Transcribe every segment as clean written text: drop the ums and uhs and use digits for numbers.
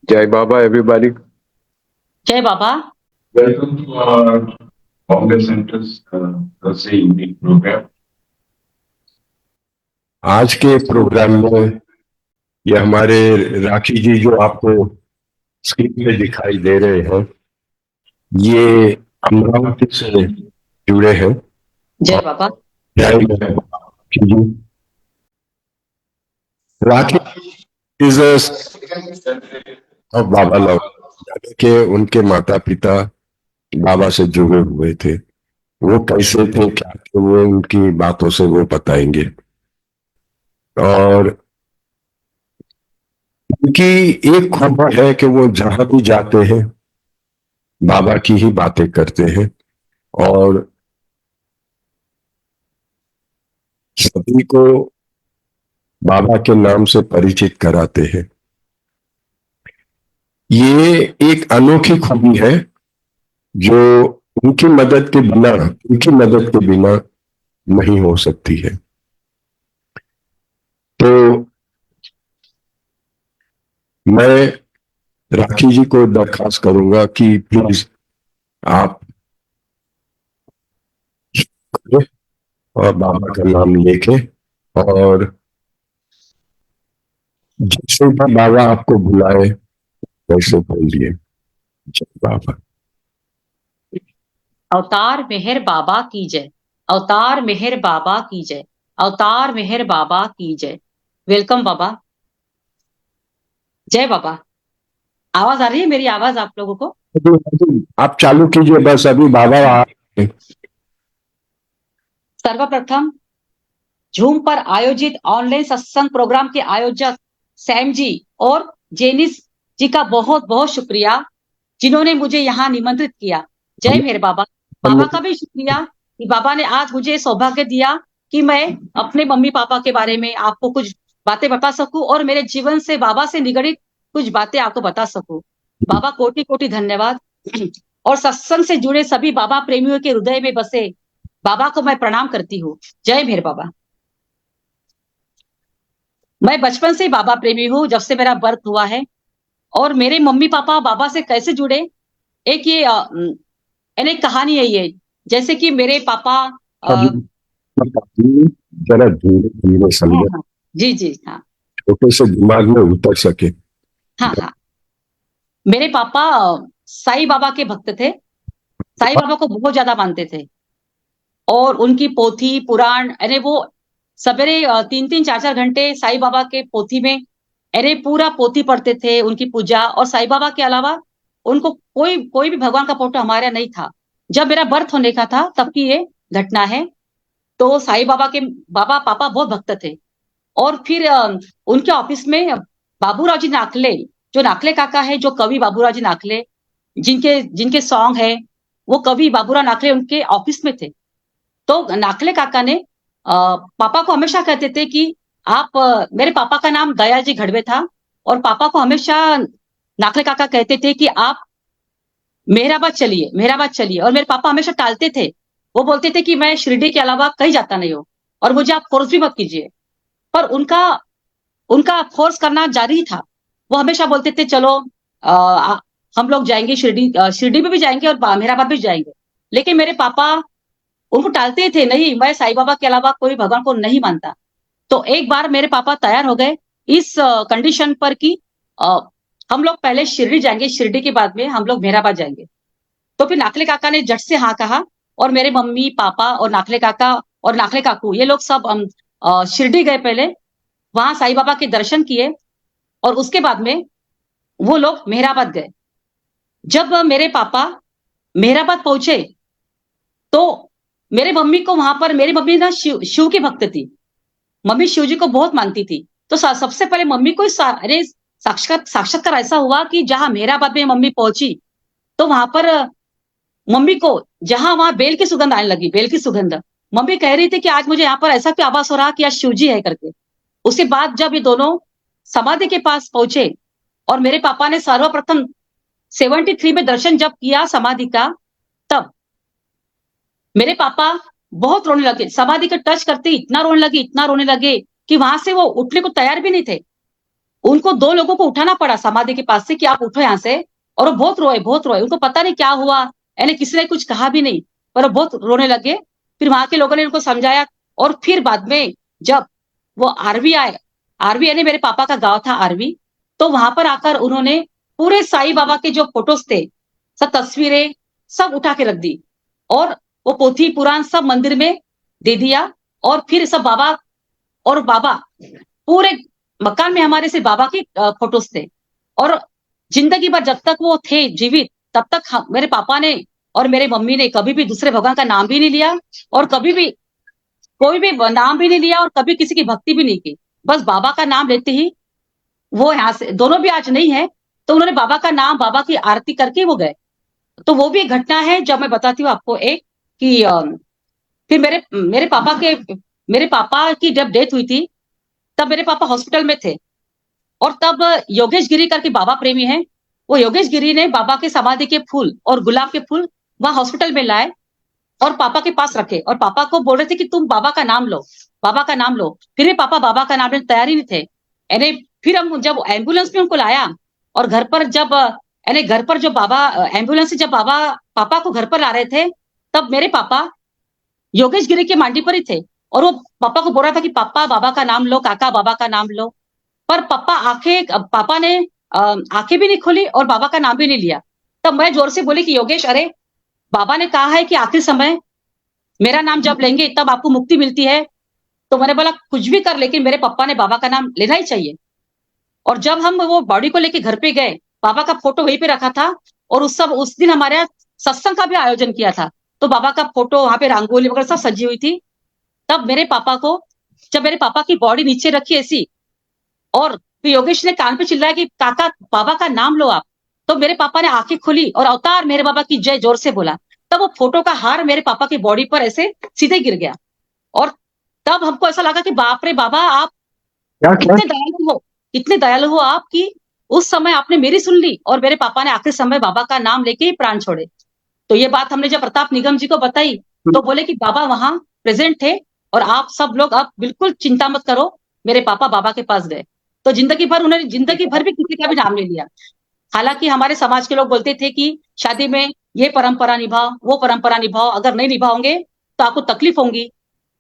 Jai Baba, everybody. जय बाबा। Welcome to our Bombay Center's Thursday evening program. आज के programme में ये हमारे राखी जी जो आपको स्क्रीन में दिखाई दे रहे हैं, ये अमरावती से जुड़े हैं। जय बाबा। जय राखी जी। राखी इज बाबा लव के उनके माता पिता बाबा से जुड़े हुए थे। वो कैसे थे, क्या थे, वो उनकी बातों से वो बताएंगे। और उनकी एक खूबी है कि वो जहां भी जाते हैं बाबा की ही बातें करते हैं और सभी को बाबा के नाम से परिचित कराते हैं। ये एक अनोखी खूबी है जो उनकी मदद के बिना नहीं हो सकती है। तो मैं राखी जी को दरखास्त करूंगा कि प्लीज आप और बाबा का नाम लेके और जैसे भी बाबा आपको बुलाए वैसे बोलिए। जय बाबा। अवतार मेहर बाबा की जय। अवतार मेहर बाबा की जय। अवतार मेहर बाबा की जय। वेलकम बाबा। जय बाबा। आवाज आ रही है मेरी आवाज आप लोगों को? आप चालू कीजिए बस, अभी बाबा आ। सर्वप्रथम झूम पर आयोजित ऑनलाइन सत्संग प्रोग्राम के आयोजक सैम जी और जेनिस जी का बहुत बहुत शुक्रिया जिन्होंने मुझे यहाँ निमंत्रित किया। जय मेहर बाबा। बाबा का भी शुक्रिया कि बाबा ने आज मुझे सौभाग्य दिया कि मैं अपने मम्मी पापा के बारे में आपको कुछ बातें बता सकूं और मेरे जीवन से बाबा से निगड़ित कुछ बातें आपको बता सकूं। बाबा कोटि कोटि धन्यवाद। और सत्संग से जुड़े सभी बाबा प्रेमियों के हृदय में बसे बाबा को मैं प्रणाम करती हूँ। जय मेहर बाबा। मैं बचपन से बाबा प्रेमी हूँ, जब से मेरा बर्थ हुआ है। और मेरे मम्मी पापा बाबा से कैसे जुड़े, एक ये एक कहानी है ये। जैसे कि मेरे पापा जरा धीरे धीरे समझे, हाँ, जी जी हाँ छोटे से दिमाग में उतर सके। हाँ हाँ। मेरे पापा साईं बाबा के भक्त थे। साईं बाबा को बहुत ज्यादा मानते थे और उनकी पोथी पुराण यानी वो सवेरे 3-3 4-4 घंटे साईं बाबा के पोथी में अरे पूरा पोथी पढ़ते थे, उनकी पूजा। और साईं बाबा के अलावा उनको कोई कोई भी भगवान का फोटो हमारे यहाँ नहीं था। जब मेरा बर्थ होने का था तब की ये घटना है। तो साईं बाबा के बाबा पापा बहुत भक्त थे। और फिर उनके ऑफिस में बाबूराव जी नाखले, जो नाखले काका है, जो कवि बाबूराव जी नाखले, जिनके जिनके सॉन्ग है, वो कवि बाबूराव नाखले उनके ऑफिस में थे। तो नाखले काका ने पापा को हमेशा कहते थे कि आप मेरे पापा का नाम दयाल जी घड़वे था और पापा को हमेशा नाखले काका कहते थे कि आप मेहराबाद चलिए, मेहराबाद चलिए। और मेरे पापा हमेशा टालते थे। वो बोलते थे कि मैं शिरडी के अलावा कहीं जाता नहीं हूँ और मुझे आप फोर्स भी मत कीजिए। पर उनका उनका फोर्स करना जारी था। वो हमेशा बोलते थे चलो हम लोग जाएंगे शिरडी, शिरडी में भी जाएंगे और मेहराबाद भी जाएंगे। लेकिन मेरे पापा उनको टालते ही थे, नहीं मैं साईं बाबा के अलावा कोई भगवान को नहीं मानता। तो एक बार मेरे पापा तैयार हो गए इस कंडीशन पर कि अ, हम लोग पहले शिरडी जाएंगे, शिरडी के बाद में हम लोग मेहराबाद जाएंगे। तो फिर नाखले काका ने झट से हाँ कहा और मेरे मम्मी पापा और नाखले काका और नाखले काकू ये लोग सब हम शिरडी गए। पहले वहां साईं बाबा के दर्शन किए और उसके बाद में वो लोग मेहराबाद गए। जब मेरे पापा मेहराबाद पहुंचे तो मेरे मम्मी को वहां पर, मेरी मम्मी ना शिव शिव की भक्त थी। मम्मी शिव जी को बहुत मानती थी। तो सबसे पहले मम्मी को अरे साक्षात्कार ऐसा हुआ कि जहां मेहराबाद में मम्मी पहुंची तो वहां पर मम्मी को जहां वहां बेल की सुगंध आने लगी, बेल की सुगंध। मम्मी कह रही थी कि आज मुझे यहाँ पर ऐसा क्यों आभास हो रहा कि आज शिव जी है करके। उसके बाद जब ये दोनों समाधि के पास पहुंचे और मेरे पापा ने सर्वप्रथम 73 में दर्शन जब किया समाधि का, तब मेरे पापा बहुत रोने लगे। समाधि को टच करते इतना रोने लगे, इतना रोने लगे कि वहां से वो उठने को तैयार भी नहीं थे। उनको 2 लोगों को उठाना पड़ा समाधि के पास से कि आप उठो यहाँ से। और वो बहुत रोए। उनको पता नहीं क्या हुआ, यानी किसी ने कुछ कहा भी नहीं, पर वो बहुत रोने लगे। फिर वहां के लोगों ने उनको समझाया और फिर बाद में जब वो आरवी आए, आरवी यानी मेरे पापा का गाँव था आरवी, तो वहां पर आकर उन्होंने पूरे साईं बाबा के जो फोटोज थे, सब तस्वीरें सब उठा के रख दी और वो पोथी पुराण सब मंदिर में दे दिया। और फिर सब बाबा पूरे मकान में हमारे सिर्फ बाबा की फोटोज थे। और जिंदगी भर जब तक वो थे जीवित, तब तक मेरे पापा ने और मेरे मम्मी ने कभी भी दूसरे भगवान का नाम भी नहीं लिया और कभी भी कोई भी नाम भी नहीं लिया और कभी किसी की भक्ति भी नहीं की। बस बाबा का नाम लेते ही वो यहाँ से, दोनों भी आज नहीं है, तो उन्होंने बाबा का नाम, बाबा की आरती करके वो गए। तो वो भी एक घटना है जब मैं बताती हूँ आपको एक कि फिर मेरे पापा की जब डेथ हुई थी, तब मेरे पापा हॉस्पिटल में थे। और तब योगेश गिरी करके बाबा प्रेमी हैं, वो योगेश गिरी ने बाबा के समाधि के फूल और गुलाब के फूल वहां हॉस्पिटल में लाए और पापा के पास रखे और पापा को बोल रहे थे कि तुम बाबा का नाम लो, बाबा का नाम लो। फिर भी पापा बाबा का नाम लेने तैयार ही नहीं थे। यानी फिर हम जब एम्बुलेंस में उनको लाया और घर पर जब यानी घर पर जो बाबा एम्बुलेंस से जब बाबा पापा को घर पर ला रहे थे, तब मेरे पापा योगेश गिरी के मांडी पर ही थे और वो पापा को बोल रहा था कि पापा बाबा का नाम लो, काका बाबा का नाम लो। पर पापा ने आंखें भी नहीं खोली और बाबा का नाम भी नहीं लिया। तब मैं जोर से बोली कि योगेश, अरे बाबा ने कहा है कि आखिरी समय मेरा नाम जब लेंगे तब आपको मुक्ति मिलती है। तो मैंने बोला कुछ भी कर, लेकिन मेरे पापा ने बाबा का नाम लेना ही चाहिए। और जब हम वो बॉडी को लेके घर पे गए, बाबा का फोटो वहीं पे रखा था और उस दिन हमारे यहाँ सत्संग का भी आयोजन किया था। तो बाबा का फोटो वहां पे रंगोली वगैरह सब सजी हुई थी। तब जब मेरे पापा की बॉडी नीचे रखी ऐसी, और फिर योगेश ने कान पे चिल्लाया कि काका बाबा का नाम लो आप, तो मेरे पापा ने आंखें खोली और अवतार मेरे बाबा की जय जोर से बोला। तब वो फोटो का हार मेरे पापा की बॉडी पर ऐसे सीधे गिर गया। और तब हमको ऐसा लगा कि बाप रे बाबा, आप क्या क्या इतने दयालु हो आप कि उस समय आपने मेरी सुन ली और मेरे पापा ने आखिरी समय बाबा का नाम लेके ही प्राण छोड़े। तो ये बात हमने जब प्रताप निगम जी को बताई, तो बोले कि बाबा वहां प्रेजेंट थे और आप सब लोग अब बिल्कुल चिंता मत करो। मेरे पापा बाबा के पास गए तो जिंदगी भर भी किसी का भी नाम नहीं लिया। हालांकि हमारे समाज के लोग बोलते थे कि शादी में ये परंपरा निभाओ, वो परंपरा निभाओ, अगर नहीं निभाओगे तो आपको तकलीफ होंगी।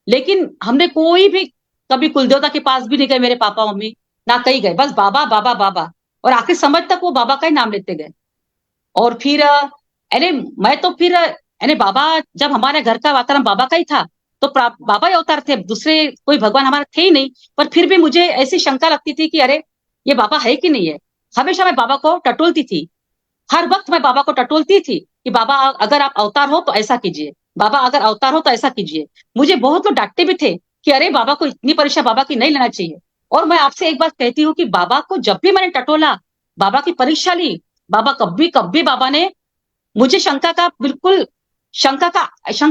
लेकिन हमने कोई भी कभी कुलदेवता के पास भी नहीं गए मेरे पापा मम्मी, ना कहीं गए, बस बाबा बाबा बाबा। और आखिर समय तक वो बाबा का ही नाम लेते गए। और फिर अरे मैं तो फिर यानी बाबा, जब हमारे घर का वातावरण बाबा का ही था, तो बाबा ही अवतार थे, दूसरे कोई भगवान हमारे थे ही नहीं। पर फिर भी मुझे ऐसी शंका लगती थी कि अरे ये बाबा है कि नहीं है। हमेशा मैं बाबा को टटोलती थी, हर वक्त मैं बाबा को टटोलती थी कि बाबा अगर आप अवतार हो तो ऐसा कीजिए, बाबा अगर अवतार हो तो ऐसा कीजिए। मुझे बहुत लोग डांटते भी थे कि अरे बाबा को इतनी परीक्षा बाबा की नहीं लेना चाहिए। और मैं आपसे एक बात कहती हूँ कि बाबा को जब भी मैंने टटोला, बाबा की परीक्षा ली, बाबा कभी कभी बाबा ने मुझे शंका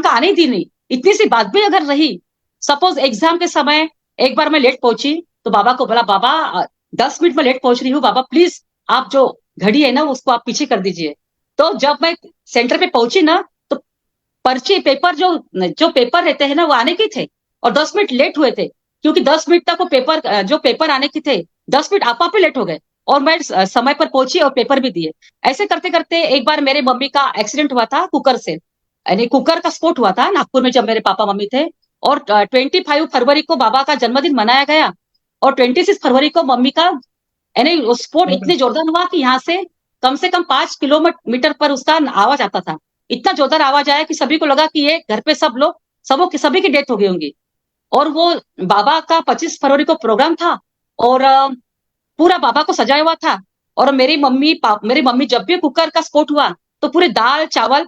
आने दी नहीं। इतनी सी बात भी अगर रही, सपोज एग्जाम के समय एक बार मैं लेट पहुंची तो बाबा को बोला, बाबा 10 मिनट में लेट पहुंच रही हूँ, बाबा प्लीज आप जो घड़ी है ना उसको आप पीछे कर दीजिए। तो जब मैं सेंटर पे पहुंची ना, तो पर्ची पेपर जो पेपर रहते हैं ना वो आने के थे और 10 मिनट लेट हुए थे, क्योंकि 10 मिनट तक वो पेपर आने के थे, 10 मिनट आप ही लेट हो गए। और मैं समय पर पहुंची और पेपर भी दिए। ऐसे करते करते एक बार मेरे मम्मी का एक्सीडेंट हुआ था कुकर से, यानी कुकर का स्फोट हुआ था नागपुर में जब मेरे पापा मम्मी थे। और 25 फरवरी को बाबा का जन्मदिन मनाया गया और 26 फरवरी को मम्मी का, यानी वो स्फोट इतने जोरदार हुआ कि यहाँ से कम 5 किलोमीटर पर उसका आवाज आता था। इतना जोरदार आवाज आया कि सभी को लगा कि ये घर पे सभी की डेथ हो गई होंगी। और वो बाबा का 25 फरवरी को प्रोग्राम था और पूरा बाबा को सजाया हुआ था। और मेरी मम्मी जब भी कुकर का स्फोट हुआ तो पूरे दाल चावल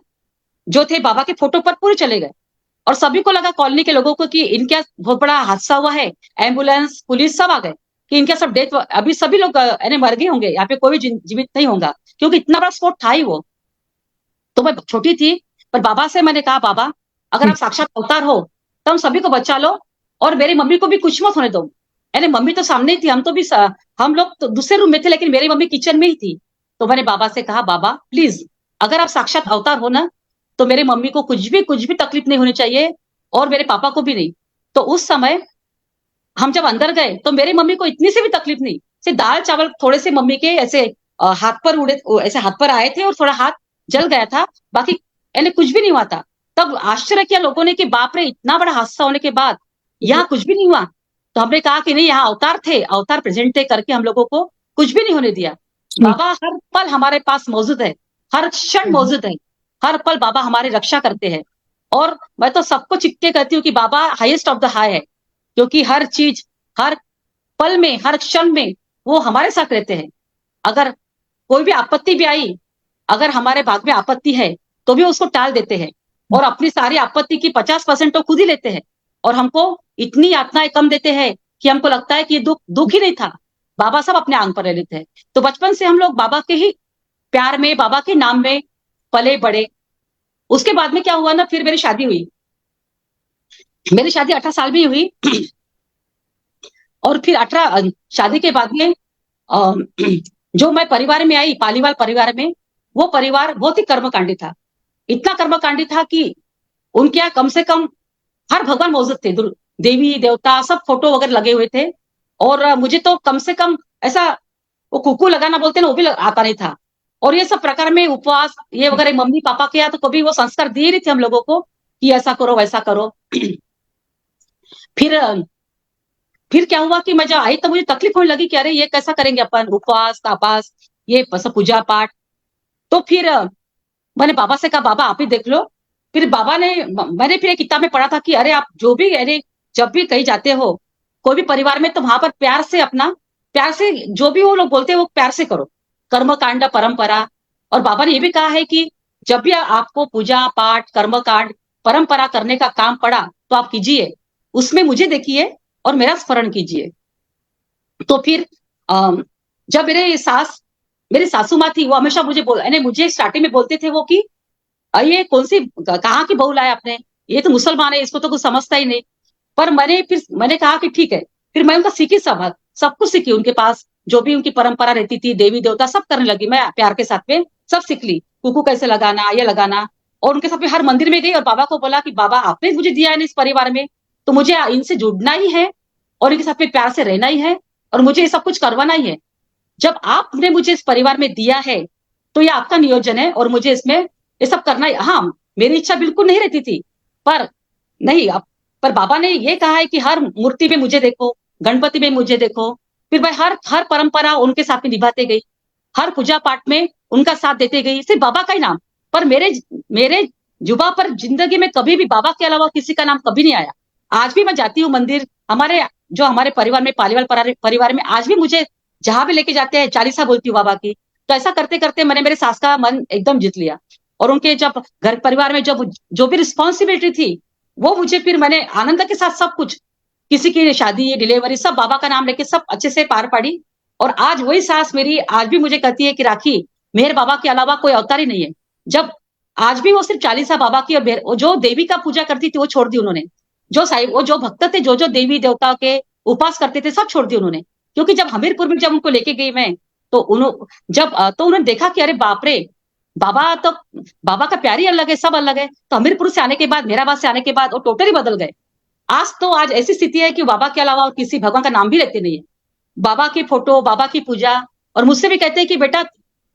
जो थे बाबा के फोटो पर पूरे चले गए। और सभी को लगा, कॉलोनी के लोगों को, कि इनका बहुत बड़ा हादसा हुआ है, एम्बुलेंस पुलिस सब आ गए कि इनका सब डेथ, अभी सभी लोग यानी मर गए होंगे, यहाँ पे कोई भी जीवित नहीं होगा, क्योंकि इतना बड़ा स्फोट था ही वो। तो मैं छोटी थी, पर बाबा से मैंने कहा, बाबा अगर आप साक्षात अवतार हो तो हम सभी को बचा लो और मेरी मम्मी को भी कुछ मत होने दो। यानी मम्मी तो सामने ही थी, हम लोग तो दूसरे रूम में थे, लेकिन मेरी मम्मी किचन में ही थी। तो मैंने बाबा से कहा, बाबा प्लीज अगर आप साक्षात अवतार हो ना, तो मेरी मम्मी को कुछ भी तकलीफ नहीं होनी चाहिए और मेरे पापा को भी नहीं। तो उस समय हम जब अंदर गए तो मेरी मम्मी को इतनी सी भी तकलीफ नहीं, से दाल चावल थोड़े से मम्मी के ऐसे हाथ पर उड़े, ऐसे हाथ पर आए थे और थोड़ा हाथ जल गया था, बाकी यानी कुछ भी नहीं हुआ था। तब आश्चर्य किया लोगों ने कि बाप रे, इतना बड़ा हादसा होने के बाद यहाँ कुछ भी नहीं हुआ। तो हमने कहा कि नहीं, यहाँ अवतार थे, अवतार प्रेजेंट थे करके हम लोगों को कुछ भी नहीं होने दिया। बाबा हर पल हमारे पास मौजूद है, हर क्षण मौजूद है, हर पल बाबा हमारी रक्षा करते हैं। और मैं तो सबको चिपके कहती हूँ कि बाबा हाईएस्ट ऑफ द हाई है, क्योंकि हर चीज, हर पल में, हर क्षण में वो हमारे साथ रहते हैं। अगर कोई भी आपत्ति भी आई, अगर हमारे भाग में आपत्ति है तो भी उसको टाल देते हैं, और अपनी सारी आपत्ति की 50% तो खुद ही लेते हैं, और हमको इतनी यातनाएं कम देते हैं कि हमको लगता है कि ये दुख ही नहीं था, बाबा सब अपने आंग पर ले लेते हैं। तो बचपन से हम लोग बाबा के ही प्यार में, बाबा के नाम में पले बड़े। उसके बाद में क्या हुआ ना, फिर मेरी शादी हुई। मेरी शादी 18 साल में हुई और फिर 18 शादी के बाद में जो मैं परिवार में आई, पालीवाल परिवार में, वो परिवार बहुत ही कर्मकांडी था। इतना कर्मकांडी था कि उनके यहाँ कम से कम हर भगवान मौजूद थे, देवी देवता सब फोटो वगैरह लगे हुए थे। और मुझे तो कम से कम ऐसा वो कुकू लगाना बोलते ना, वो भी आता नहीं था। और ये सब प्रकार में उपवास ये वगैरह मम्मी पापा के यहाँ तो कभी वो संस्कार दिए नहीं थे हम लोगों को कि ऐसा करो वैसा करो। फिर फिर क्या हुआ कि मैं जब आई तो मुझे तकलीफ होने लगी कि अरे ये कैसा करेंगे अपन, उपवास तापास ये सब पूजा पाठ। तो फिर मैंने बाबा से कहा बाबा आप ही देख लो। फिर बाबा ने, मैंने फिर एक किताब में पढ़ा था कि अरे आप जो भी, अरे जब भी कहीं जाते हो कोई भी परिवार में, तो वहां पर प्यार से अपना, प्यार से जो भी वो लोग बोलते हैं वो प्यार से करो, कर्मकांड परंपरा। और बाबा ने ये भी कहा है कि जब भी आपको पूजा पाठ कर्मकांड परंपरा करने का काम पड़ा तो आप कीजिए, उसमें मुझे देखिए और मेरा स्मरण कीजिए। तो फिर जब मेरी सासू माँ थी, वो हमेशा मुझे स्टार्टिंग में बोलते थे वो कि ये कौन सी कहाँ की बहू लाया आपने, ये तो मुसलमान है, इसको तो कुछ समझता ही नहीं। पर मैंने कहा कि ठीक है। फिर मैं उनका सीखी, सब कुछ सीखी उनके पास, जो भी उनकी परंपरा रहती थी, देवी देवता सब करने लगी मैं प्यार के साथ में, सब सीख ली, कुकू कैसे लगाना, ये लगाना। और उनके साथ में हर मंदिर में गई और बाबा को बोला कि बाबा आपने मुझे दिया है ना इस परिवार में, तो मुझे इनसे जुड़ना ही है और इनके साथ में प्यार से रहना ही है और मुझे ये सब कुछ करवाना ही है। जब आपने मुझे इस परिवार में दिया है तो ये आपका नियोजन है और मुझे इसमें ये सब करना है। हाँ, मेरी इच्छा बिल्कुल नहीं रहती थी, पर नहीं अब, पर बाबा ने ये कहा है कि हर मूर्ति में मुझे देखो, गणपति में मुझे देखो। फिर मैं हर परंपरा उनके साथ में निभाते गई, हर पूजा पाठ में उनका साथ देते गई, सिर्फ बाबा का ही नाम। पर मेरे जुबा पर जिंदगी में कभी भी बाबा के अलावा किसी का नाम कभी नहीं आया। आज भी मैं जाती हूँ मंदिर, हमारे परिवार में, पालीवाल परिवार में आज भी मुझे जहां भी लेके जाते हैं चालीसा बोलती हूँ बाबा की। तो ऐसा करते करते मैंने मेरे सास का मन एकदम जीत लिया। और उनके जब घर परिवार में जब जो भी रिस्पॉन्सिबिलिटी थी वो मुझे, फिर मैंने आनंद के साथ सब कुछ, किसी की शादी डिलीवरी सब बाबा का नाम लेके सब अच्छे से पार पाड़ी। और आज वही सास मेरी आज भी मुझे कहती है कि राखी, मेहर बाबा के अलावा कोई अवतार ही नहीं है। जब आज भी वो सिर्फ चालीसा बाबा की और जो देवी का पूजा करती थी वो छोड़ दी उन्होंने। वो जो भक्त थे, जो देवी देवता के उपास करते थे सब छोड़ दिए उन्होंने। क्योंकि जब हमीरपुर में जब उनको लेके गई मैं, तो उन्होंने देखा कि अरे बाप रे, बाबा का प्यार ही अलग है, सब अलग है। तो हमीरपुर से आने के बाद, मेराबाद से आने के बाद वो टोटली बदल गए। आज ऐसी स्थिति है कि बाबा के अलावा और किसी भगवान का नाम भी लेते नहीं है। बाबा की फोटो, बाबा की पूजा, और मुझसे भी कहते हैं कि बेटा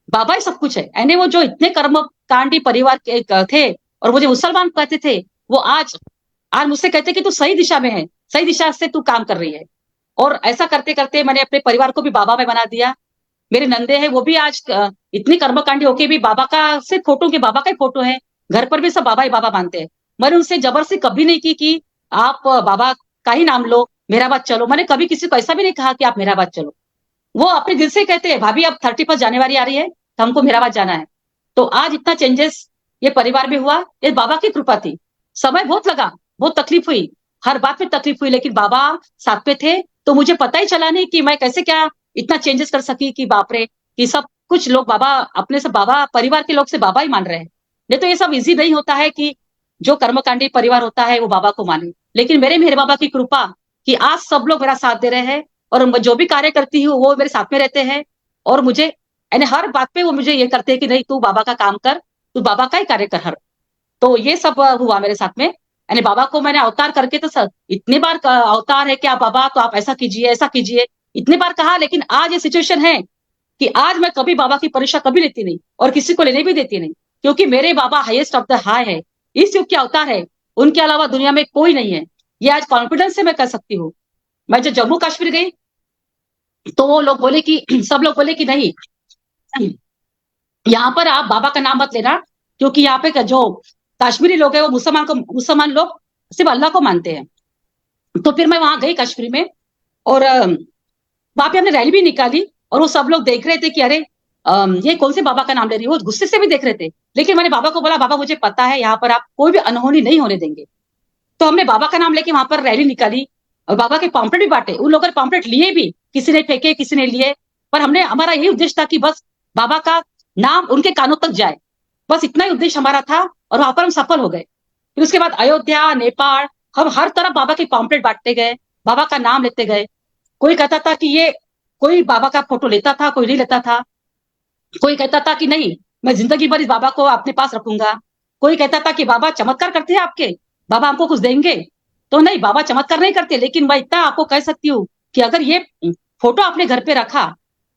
बाबा ही सब कुछ है। यानी वो जो इतने कर्म कांडी परिवार के थे और मुझे मुसलमान कहते थे, वो आज मुझसे कहते कि तू सही दिशा में है, सही दिशा से तू काम कर रही है। और ऐसा करते करते मैंने अपने परिवार को भी बाबा में बना दिया। मेरे नंदे हैं वो भी आज इतनी कर्मकांडी होके भी बाबा का सिर्फ फोटो के, बाबा का ही फोटो है, घर पर भी सब बाबा ही बाबा मानते हैं। मैंने उनसे जबरदस्ती कभी नहीं की कि आप बाबा का ही नाम लो, मेराबाद चलो। मैंने कभी किसी को ऐसा भी नहीं कहा कि आप मेराबाद चलो। वो अपने दिल से कहते हैं भाभी अब 31 जनवरी आ रही है तो हमको मेराबाद जाना है। तो आज इतना चेंजेस ये परिवार में हुआ, ये बाबा की कृपा थी। समय बहुत लगा, बहुत तकलीफ हुई, हर बात में तकलीफ हुई, लेकिन बाबा साथ पे थे। तो मुझे पता ही चला नहीं कि मैं कैसे क्या इतना चेंजेस कर सकी कि बाप रे, कि सब कुछ लोग बाबा अपने से, बाबा परिवार के लोग से बाबा ही मान रहे हैं। नहीं तो ये सब इजी नहीं होता है कि जो कर्मकांडी परिवार होता है वो बाबा को माने। लेकिन मेरे बाबा की कृपा कि आज सब लोग मेरा साथ दे रहे हैं और मैं जो भी कार्य करती हूँ वो मेरे साथ में रहते हैं। और मुझे यानी हर बात पे वो मुझे ये करते हैं कि नहीं तू बाबा का काम कर, तू बाबा का ही कार्य कर हर। तो ये सब हुआ मेरे साथ में। यानी बाबा को मैंने अवतार करके तो सर इतनी बार अवतार है कि आप बाबा तो आप ऐसा कीजिए, ऐसा कीजिए, इतने बार कहा, लेकिन आज ये सिचुएशन है कि आज मैं कभी बाबा की परीक्षा कभी लेती नहीं और किसी को लेने भी देती नहीं, क्योंकि मेरे बाबा हाईएस्ट ऑफ द हाई है, इस युग के अवतार है, उनके अलावा दुनिया में कोई नहीं है। ये आज कॉन्फिडेंस से मैं कर सकती हूँ। मैं जब जम्मू कश्मीर गई तो वो लोग बोले कि सब लोग बोले कि नहीं, यहाँ पर आप बाबा का नाम मत लेना, क्योंकि यहाँ पे जो कश्मीरी लोग हैं वो मुसलमान लोग सिर्फ अल्लाह को मानते हैं। तो फिर मैं वहां गई कश्मीर में, और वहां पे हमने रैली भी निकाली, और वो सब लोग देख रहे थे कि अरे ये कौन से बाबा का नाम ले रही है, वो गुस्से से भी देख रहे थे। लेकिन मैंने बाबा को बोला, बाबा मुझे पता है यहाँ पर आप कोई भी अनहोनी नहीं होने देंगे। तो हमने बाबा का नाम लेके वहां पर रैली निकाली और बाबा के पॉम्पलेट भी बांटे। उन लोगों ने पॉम्पलेट लिए भी, किसी ने फेंके किसी ने लिए, पर हमने, हमारा यही उद्देश्य था कि बस बाबा का नाम उनके कानों तक जाए, बस इतना ही उद्देश्य हमारा था, और वहां पर हम सफल हो गए। फिर उसके बाद अयोध्या, नेपाल, हम हर तरफ बाबा के पॉम्पलेट बांटते गए, बाबा का नाम लेते गए। कोई कहता था कि ये, कोई बाबा का फोटो लेता था, कोई नहीं लेता था। कोई कहता था कि नहीं, मैं जिंदगी भर इस बाबा को अपने पास रखूंगा। कोई कहता था कि बाबा चमत्कार करते हैं आपके, बाबा हमको कुछ देंगे। तो नहीं, बाबा चमत्कार नहीं करते, लेकिन मैं इतना आपको कह सकती हूँ कि अगर ये फोटो आपने घर पे रखा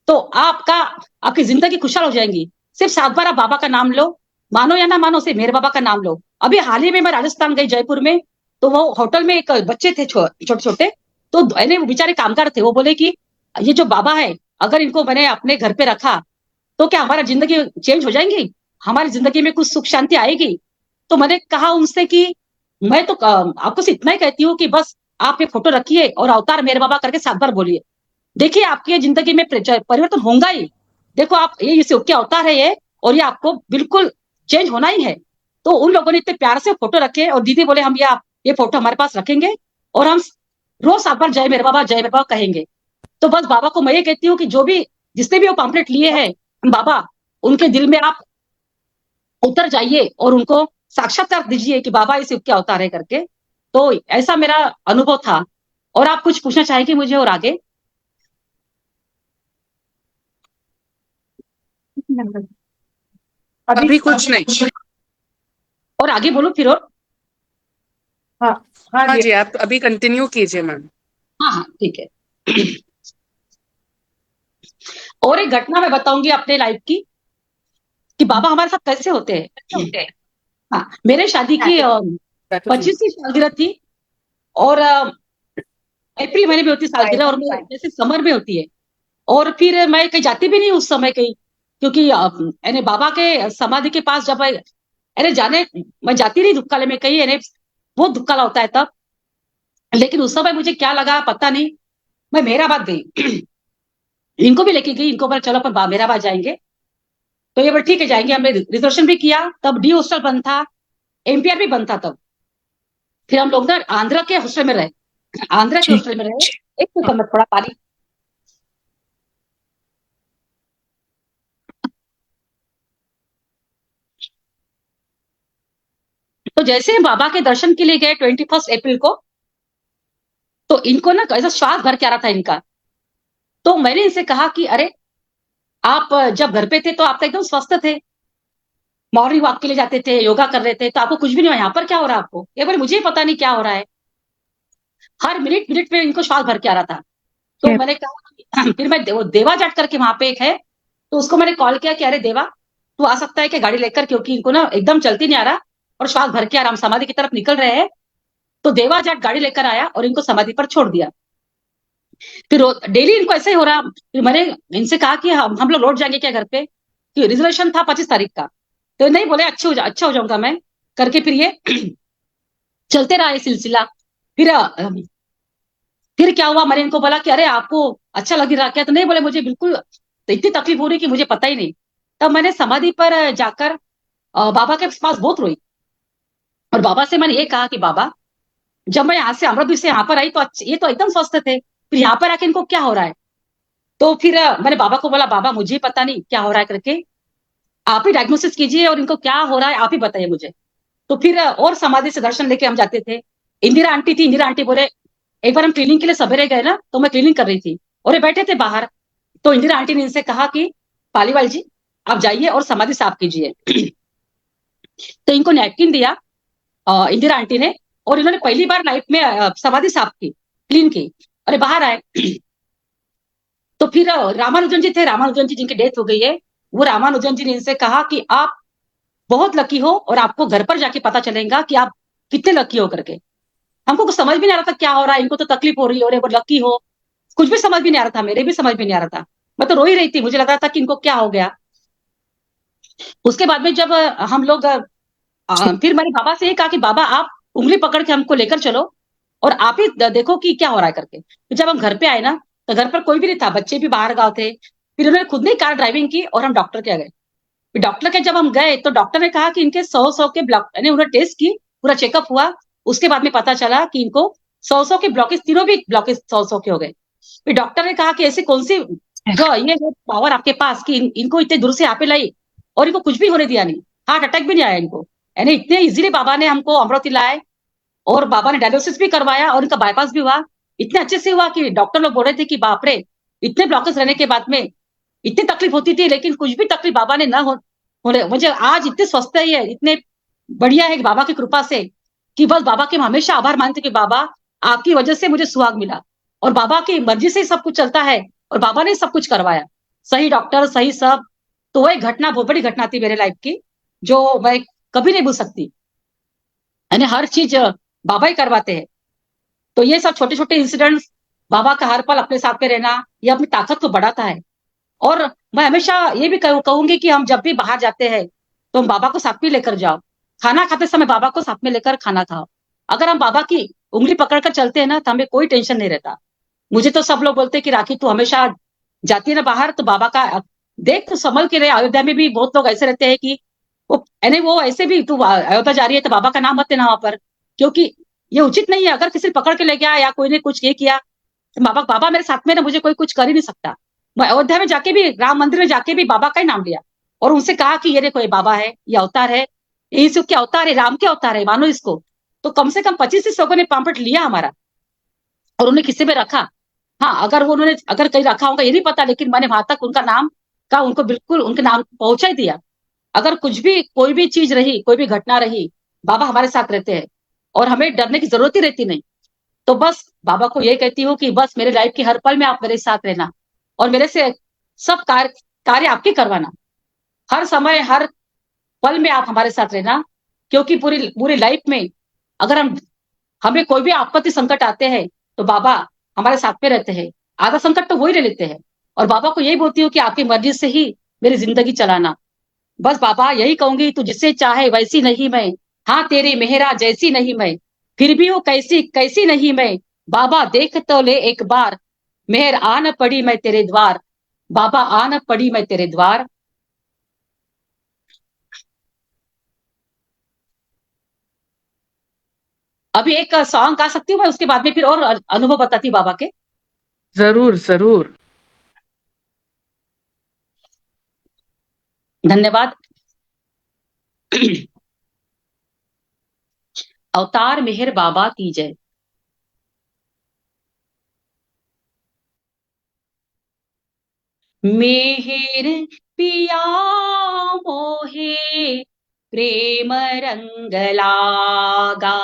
तो आपकी जिंदगी खुशहाल हो जाएंगी। सिर्फ 7 बार आप बाबा का नाम लो, मानो या ना मानो, सिर्फ मेरे बाबा का नाम लो। अभी हाल ही में मैं राजस्थान गई, जयपुर में, तो वो होटल में एक बच्चे थे छोटे छोटे, तो वो बेचारे कामगार थे, वो बोले कि ये जो बाबा है, अगर इनको मैंने अपने घर पे रखा तो क्या हमारा जिंदगी चेंज हो जाएंगी, हमारी जिंदगी में कुछ सुख शांति आएगी। तो मैंने कहा उनसे कि मैं तो आपको सिर्फ इतना ही कहती हूँ कि बस आप ये फोटो रखिए और अवतार मेरे बाबा करके 7 बार बोलिए, देखिए आपकी ये जिंदगी में परिवर्तन होगा ही। देखो आप, ये इस युग के अवतार है ये, और ये आपको बिल्कुल चेंज होना ही है। तो उन लोगों ने इतने प्यार से फोटो रखे, और दीदी बोले हम ये फोटो हमारे पास रखेंगे और हम रोज 7 बार जय मेरे बाबा कहेंगे। तो बस बाबा को मैं ये कहती हूँ कि जो भी, जिसने भी वो पॉम्पलेट लिए हैं, बाबा उनके दिल में आप उतर जाइए और उनको साक्षात्कार दीजिए कि बाबा इस युग के अवतार है करके। तो ऐसा मेरा अनुभव था। और आप कुछ पूछना चाहेंगे मुझे और आगे? अभी कुछ नहीं। और आगे बोलो फिर। और हाँ हाँ जी, आप अभी कंटिन्यू कीजिए मैम। हाँ हाँ ठीक है। और एक घटना मैं बताऊंगी अपने लाइफ की कि बाबा हमारे साथ कैसे होते हैं। हाँ, मेरे शादी की 25वीं सालगिरह थी, और अप्रैल महीने में होती सालगिरह, और जैसे समर में होती है। और फिर मैं कहीं जाती भी नहीं उस समय कहीं, क्योंकि यानी बाबा के समाधि के पास जब जाने, मैं जाती नहीं दुक्काले में कहीं, यानी बहुत दुक्काला होता है तब। लेकिन उस समय मुझे क्या लगा पता नहीं, मैं मेहराबाद गई। इनको भी लेके गई, इनको बोला चलो अपन मेहराबाद जाएंगे। तो ये बोले ठीक है जाएंगे। हमने रिजर्वेशन भी किया, तब डी हॉस्टल बंद था, एमपीआर भी बंद था तब। फिर हम लोग ना आंध्रा के हॉस्टल में रहे, आंध्रा के हॉस्टल में रहे। एक सेकंड में थोड़ा पानी। तो जैसे हम बाबा के दर्शन के लिए गए 21 अप्रैल को, तो इनको ना ऐसा श्वास भर के आ रहा था इनका। तो मैंने इनसे कहा कि अरे आप जब घर पे थे तो आप तो एकदम स्वस्थ थे, मॉर्निंग वॉक के लिए जाते थे, योगा कर रहे थे, तो आपको कुछ भी नहीं हुआ, यहाँ पर क्या हो रहा है आपको? ये बोले मुझे पता नहीं क्या हो रहा है। हर मिनट मिनट में इनको श्वास भर के आ रहा था। तो मैंने कहा, फिर मैं वो देवा जाट करके वहां पे एक है, तो उसको मैंने कॉल किया कि अरे देवा तू आ सकता है क्या गाड़ी लेकर, क्योंकि इनको ना एकदम चलती नहीं आ रहा और श्वास भर के आराम समाधि की तरफ निकल रहे हैं। तो देवा जाट गाड़ी लेकर आया और इनको समाधि पर छोड़ दिया। फिर डेली इनको ऐसे ही हो रहा। फिर मैंने इनसे कहा कि हम लोग लौट जाएंगे क्या घर पे, कि रिजर्वेशन था 25 तारीख का। तो नहीं, बोले अच्छा हो जाऊंगा मैं करके। फिर ये चलते रहा ये सिलसिला। फिर क्या हुआ, मैंने इनको बोला कि अरे आपको अच्छा लग रहा क्या? तो नहीं, बोले मुझे बिल्कुल तो इतनी तकलीफ हो रही कि मुझे पता ही नहीं। तब मैंने समाधि पर जाकर बाबा के पास बहुत रोई, और बाबा से मैंने ये कहा कि बाबा जब मैं यहाँ से अमृतसर से यहाँ पर आई तो ये तो एकदम स्वस्थ थे, फिर यहाँ पर आके इनको क्या हो रहा है? तो फिर मैंने बाबा को बोला बाबा मुझे पता नहीं क्या हो रहा है करके, आप ही डायग्नोसिस कीजिए और इनको क्या हो रहा है आप ही बताइए मुझे। तो फिर और समाधि से दर्शन लेके हम जाते थे। इंदिरा आंटी थी, इंदिरा आंटी बोले, एक बार हम क्लीनिंग के लिए सवेरे गए ना, तो मैं क्लीनिंग कर रही थी और ये बैठे थे बाहर। तो इंदिरा आंटी ने इनसे कहा कि पालीवाल जी आप जाइए और समाधि साफ कीजिए। तो इनको नैपकिन दिया इंदिरा आंटी ने, और इन्होंने पहली बार लाइफ में समाधि साफ की, क्लीन की। अरे बाहर आए, तो फिर रामानुजन जी थे, रामानुजन जी जिनकी डेथ हो गई है, वो रामानुजन जी ने इनसे कहा कि आप बहुत लकी हो और आपको घर पर जाके पता चलेगा कि आप कितने लकी हो करके। हमको कुछ समझ भी नहीं आ रहा था क्या हो रहा है, इनको तो तकलीफ हो रही है और ये वो लकी हो, कुछ भी समझ भी नहीं आ रहा था, मेरे भी समझ भी नहीं आ रहा था। मैं तो रो ही रही थी, मुझे लग रहा था कि इनको क्या हो गया। उसके बाद में जब हम लोग फिर मैंने बाबा से ये कहा कि बाबा आप उंगली पकड़ के हमको लेकर चलो और आप ही देखो कि क्या हो रहा है करके। फिर जब हम घर पे आए ना, तो घर पर कोई भी नहीं था, बच्चे भी बाहर गाँव थे। फिर उन्होंने खुद ने कार ड्राइविंग की और हम डॉक्टर के गए। फिर डॉक्टर के जब हम गए तो डॉक्टर ने कहा कि इनके 100 के ब्लॉक, यानी उन्होंने टेस्ट की, पूरा चेकअप हुआ। उसके बाद में पता चला कि इनको 100 के ब्लॉकेज, तीनों भी ब्लॉकेज 100 के हो गए। फिर डॉक्टर ने कहा कि ऐसी कौन सी जो ये है पावर आपके पास कि इनको इतने दूर से यहाँ पे लाई और इनको कुछ भी होने दिया नहीं, हार्ट अटैक भी नहीं आया इनको। यानी इतने इजीली बाबा ने हमको अमृति लाए और बाबा ने डायलिसिस भी करवाया और इनका बाईपास भी हुआ। इतने अच्छे से हुआ कि डॉक्टर लोग बोल रहे थे कि बाप रे, इतने ब्लॉकेज रहने के बाद में इतनी तकलीफ होती थी, लेकिन कुछ भी तकलीफ बाबा ने ना होने, मुझे आज इतने स्वस्थ है, इतने बढ़िया है बाबा की कृपा से, कि बस बाबा के हम हमेशा आभार मानते कि बाबा आपकी वजह से मुझे सुहाग मिला और बाबा की मर्जी से ही सब कुछ चलता है और बाबा ने सब कुछ करवाया, सही डॉक्टर सही सब। तो वह एक घटना, बहुत बड़ी घटना थी मेरे लाइफ की, जो मैं कभी नहीं भूल सकती। यानी हर चीज बाबा ही करवाते हैं। तो ये सब छोटे छोटे इंसिडेंट्स, बाबा का हर पल अपने साथ में रहना, ये अपनी ताकत को बढ़ाता है। और मैं हमेशा ये भी कहूंगी कि हम जब भी बाहर जाते हैं तो हम बाबा को साथ में लेकर जाओ। खाना खाते समय बाबा को साथ में लेकर खाना खाओ। अगर हम बाबा की उंगली पकड़कर चलते हैं ना, तो हमें कोई टेंशन नहीं रहता। मुझे तो सब लोग बोलते हैं कि राखी तू हमेशा जाती है ना बाहर, तो बाबा का देख, तू संभल के रहे। अयोध्या में भी बहुत लोग ऐसे रहते हैं कि वो, यानी वो ऐसे भी, तू अयोध्या जा रही है तो बाबा का नाम मत लेना वहां पर, क्योंकि ये उचित नहीं है। अगर किसी पकड़ के ले गया या कोई ने कुछ ये किया तो बाबा, बाबा मेरे साथ में ना, मुझे कोई कुछ कर ही नहीं सकता। मैं अयोध्या में जाके भी, राम मंदिर में जाके भी बाबा का ही नाम लिया और उनसे कहा कि ये देखो ये बाबा है, ये अवतार है, ये यीशु के अवतार है, राम के अवतार है, मानो इसको। तो कम से कम 25 लोगों ने पाम्पलेट लिया हमारा और उन्हें किसी में रखा। हाँ, अगर वो उन्होंने अगर कहीं रखा होगा ये नहीं पता, लेकिन मैंने वहां तक उनका नाम का, उनको बिल्कुल उनके नाम पहुंचा ही दिया। अगर कुछ भी कोई भी चीज रही, कोई भी घटना रही, बाबा हमारे साथ रहते हैं और हमें डरने की जरूरत ही रहती नहीं। तो बस बाबा को ये कहती हूँ कि बस मेरे लाइफ की हर पल में आप मेरे साथ रहना और मेरे से सब कार्य कार्य आपके करवाना, हर समय हर पल में आप हमारे साथ रहना। क्योंकि पूरी पूरी लाइफ में अगर हमें कोई भी आपत्ति संकट आते हैं तो बाबा हमारे साथ में रहते हैं। आधा संकट तो वो ही ले लेते हैं और बाबा को यही बोलती हूँ कि आपकी मर्जी से ही मेरी जिंदगी चलाना। बस बाबा यही कहूंगी, तू जिसे चाहे वैसी नहीं मैं, हाँ तेरी मेहरा जैसी नहीं मैं, फिर भी वो कैसी कैसी नहीं मैं, बाबा देख तो ले एक बार, मेहर आन पड़ी मैं तेरे द्वार, बाबा आन पड़ी मैं तेरे द्वार। अभी एक सॉन्ग गा सकती हूँ मैं, उसके बाद में फिर और अनुभव बताती हूँ बाबा के। जरूर जरूर। धन्यवाद। अवतार मेहर बाबा की जय। मेहर पिया मोहे प्रेम रंग लागा,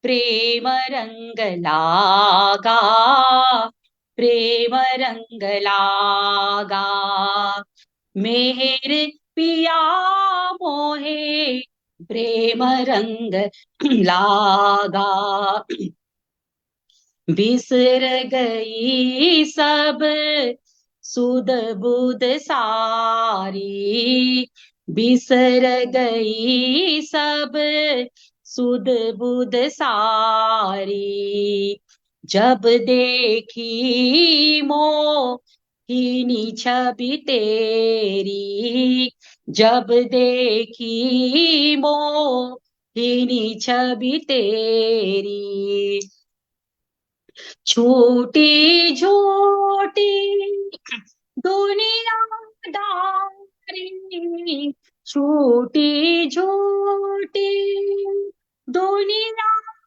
प्रेम रंग लागा, प्रेम रंग लागा, मेहर पिया मोहे प्रेम रंग लागा, बिसर गई सब सुध बुध सारी, बिसर गई सब सुध बुध सारी, जब देखी मोहिनी छवि तेरी, जब देखी मोहिनी छवि तेरी, छोटी झूठी दुनियादारी, छोटी झूठी दुनियादारी,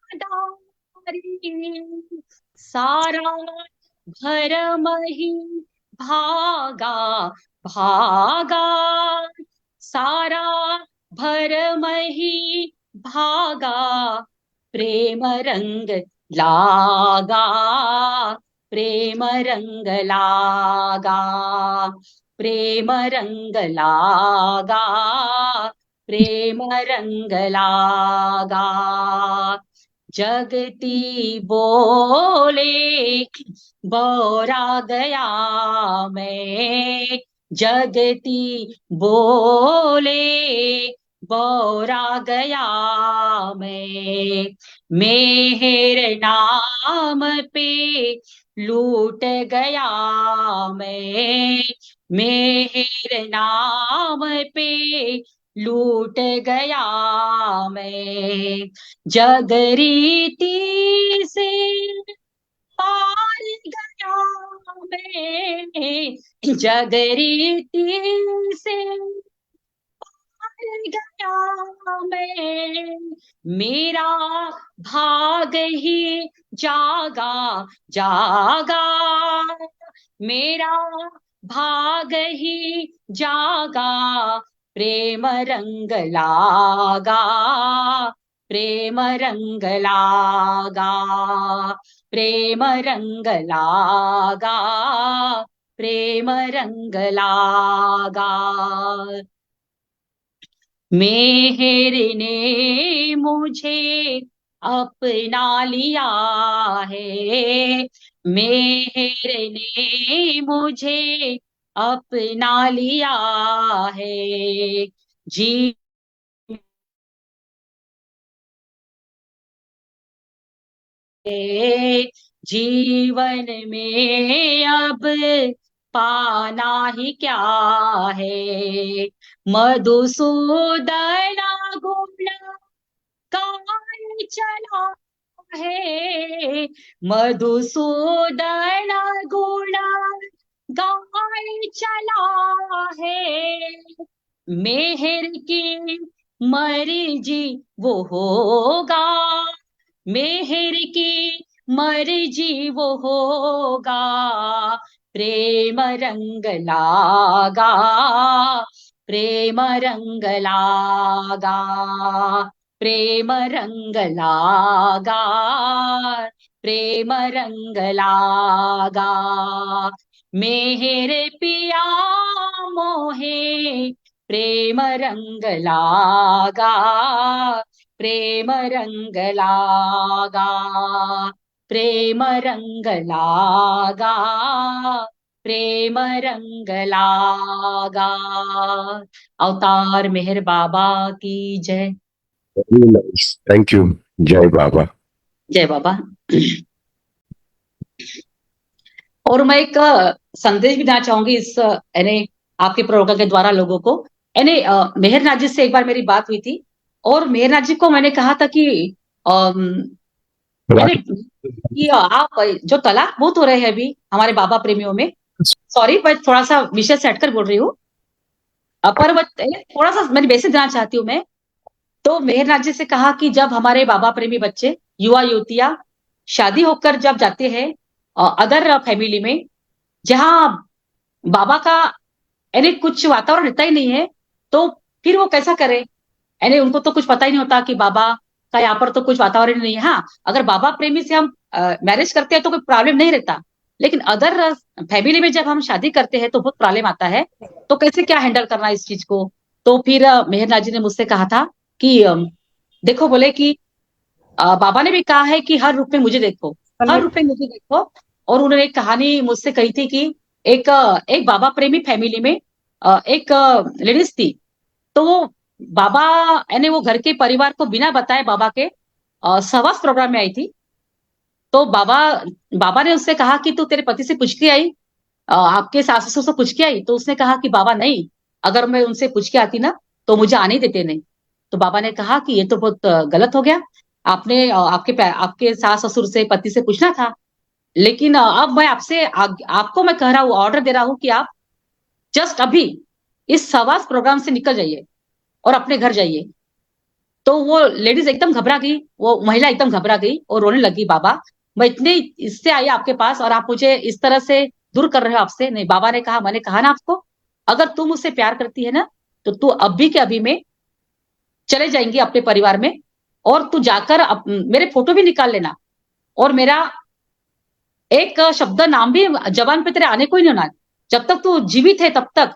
सारा भरम ही भागा भागा, सारा भरम ही भागा, प्रेम रंग लागा, प्रेम रंग लागा, प्रेम रंग लागा, प्रेम रंग लागा। जगती बोले बोरा गया मैं, जगती बोले बोरा गया मैं। मेहर नाम पे लूट गया मैं, मेहर नाम पे लूट गया मैं। जगरीती से पार गया मैं, जगरीती से पार गया मैं। मेरा भाग ही जागा जागा, मेरा भाग ही जागा। प्रेम रंग लागा, प्रेम रंग लागा, प्रेम रंग लागा, प्रेम रंग लागा। मेहर ने मुझे अपना लिया है, मेहर ने मुझे अपना लिया है। जी जीवन में अब पाना ही क्या है। मधुसूदन गुण गाय चला है, मधुसूदन गुण गाय चला है। मेहर की मर्जी वो होगा, मेहर की मर्जी वो होगा। प्रेम रंग लागा, प्रेम रंग लागा, प्रेम रंग लागा, प्रेम रंग लागा। मेहर पिया मोहे प्रेम रंग लागा, प्रेम रंग लागा, प्रेम रंग लागा, प्रेम रंग लागा। अवतार मेहर बाबा की जय। Very nice, thank you. जय बाबा। जय बाबा। और मैं एक संदेश भी देना चाहूंगी इस यानी आपके प्रोग्राम के द्वारा लोगों को। यानी मेहरनाथ जी से एक बार मेरी बात हुई थी और मेहरनाथ जी को मैंने कहा था कि यानी कि आप जो तलाक बहुत हो रहे हैं अभी हमारे बाबा प्रेमियों में, सॉरी मैं थोड़ा सा विषय से हटकर बोल रही हूँ, पर थोड़ा सा मैंने बेसिक जानना चाहती हूँ मैं। तो मेहरनाथ जी से कहा कि जब हमारे बाबा प्रेमी बच्चे युवा युवतियां शादी होकर जब जाते हैं अदर फैमिली में, जहां बाबा का यानी कुछ वातावरण रहता ही नहीं है, तो फिर वो कैसा करे। यानी उनको तो कुछ पता ही नहीं होता कि बाबा का यहाँ पर तो कुछ वातावरण नहीं है। हाँ, अगर बाबा प्रेमी से हम मैरिज करते हैं तो कोई प्रॉब्लम नहीं रहता, लेकिन अदर फैमिली में जब हम शादी करते हैं तो बहुत प्रॉब्लम आता है। तो कैसे क्या हैंडल करना इस चीज को। तो फिर मेहरनाथ जी ने मुझसे कहा था कि देखो बोले कि बाबा ने भी कहा है कि हर रूप में मुझे देखो, हर रूप में मुझे देखो। और उन्होंने एक कहानी मुझसे कही थी कि एक बाबा प्रेमी फैमिली में एक लेडीज थी। तो वो बाबा यानी वो घर के परिवार को बिना बताए बाबा के सहवास प्रोग्राम में आई थी। तो बाबा बाबा ने उससे कहा कि तू तेरे पति से पूछ के आई, आपके सास ससुर से पूछ के आई। तो उसने कहा कि बाबा नहीं, अगर मैं उनसे पूछ के आती ना तो मुझे आने ही देते नहीं। तो बाबा ने कहा कि ये तो बहुत गलत हो गया, आपने आपके सास ससुर से पति से पूछना था। लेकिन अब मैं आपसे आपको मैं कह रहा हूँ, ऑर्डर दे रहा हूँ कि आप जस्ट अभी इस सहवास प्रोग्राम से निकल जाइए और अपने घर जाइए। तो वो लेडीज एकदम घबरा गई, वो महिला एकदम घबरा गई और रोने लगी, बाबा मैं इतने इससे आई आपके पास और आप मुझे इस तरह से दूर कर रहे हो आपसे। नहीं, बाबा ने कहा, मैंने कहा ना आपको, अगर तू मुझसे प्यार करती है ना तो तू अभी के अभी में चले जाएंगी अपने परिवार में, और तू जाकर मेरे फोटो भी निकाल लेना और मेरा एक शब्द नाम भी जबान पे तेरे आने को ही नहीं होना। जब तक तू जीवित है तब तक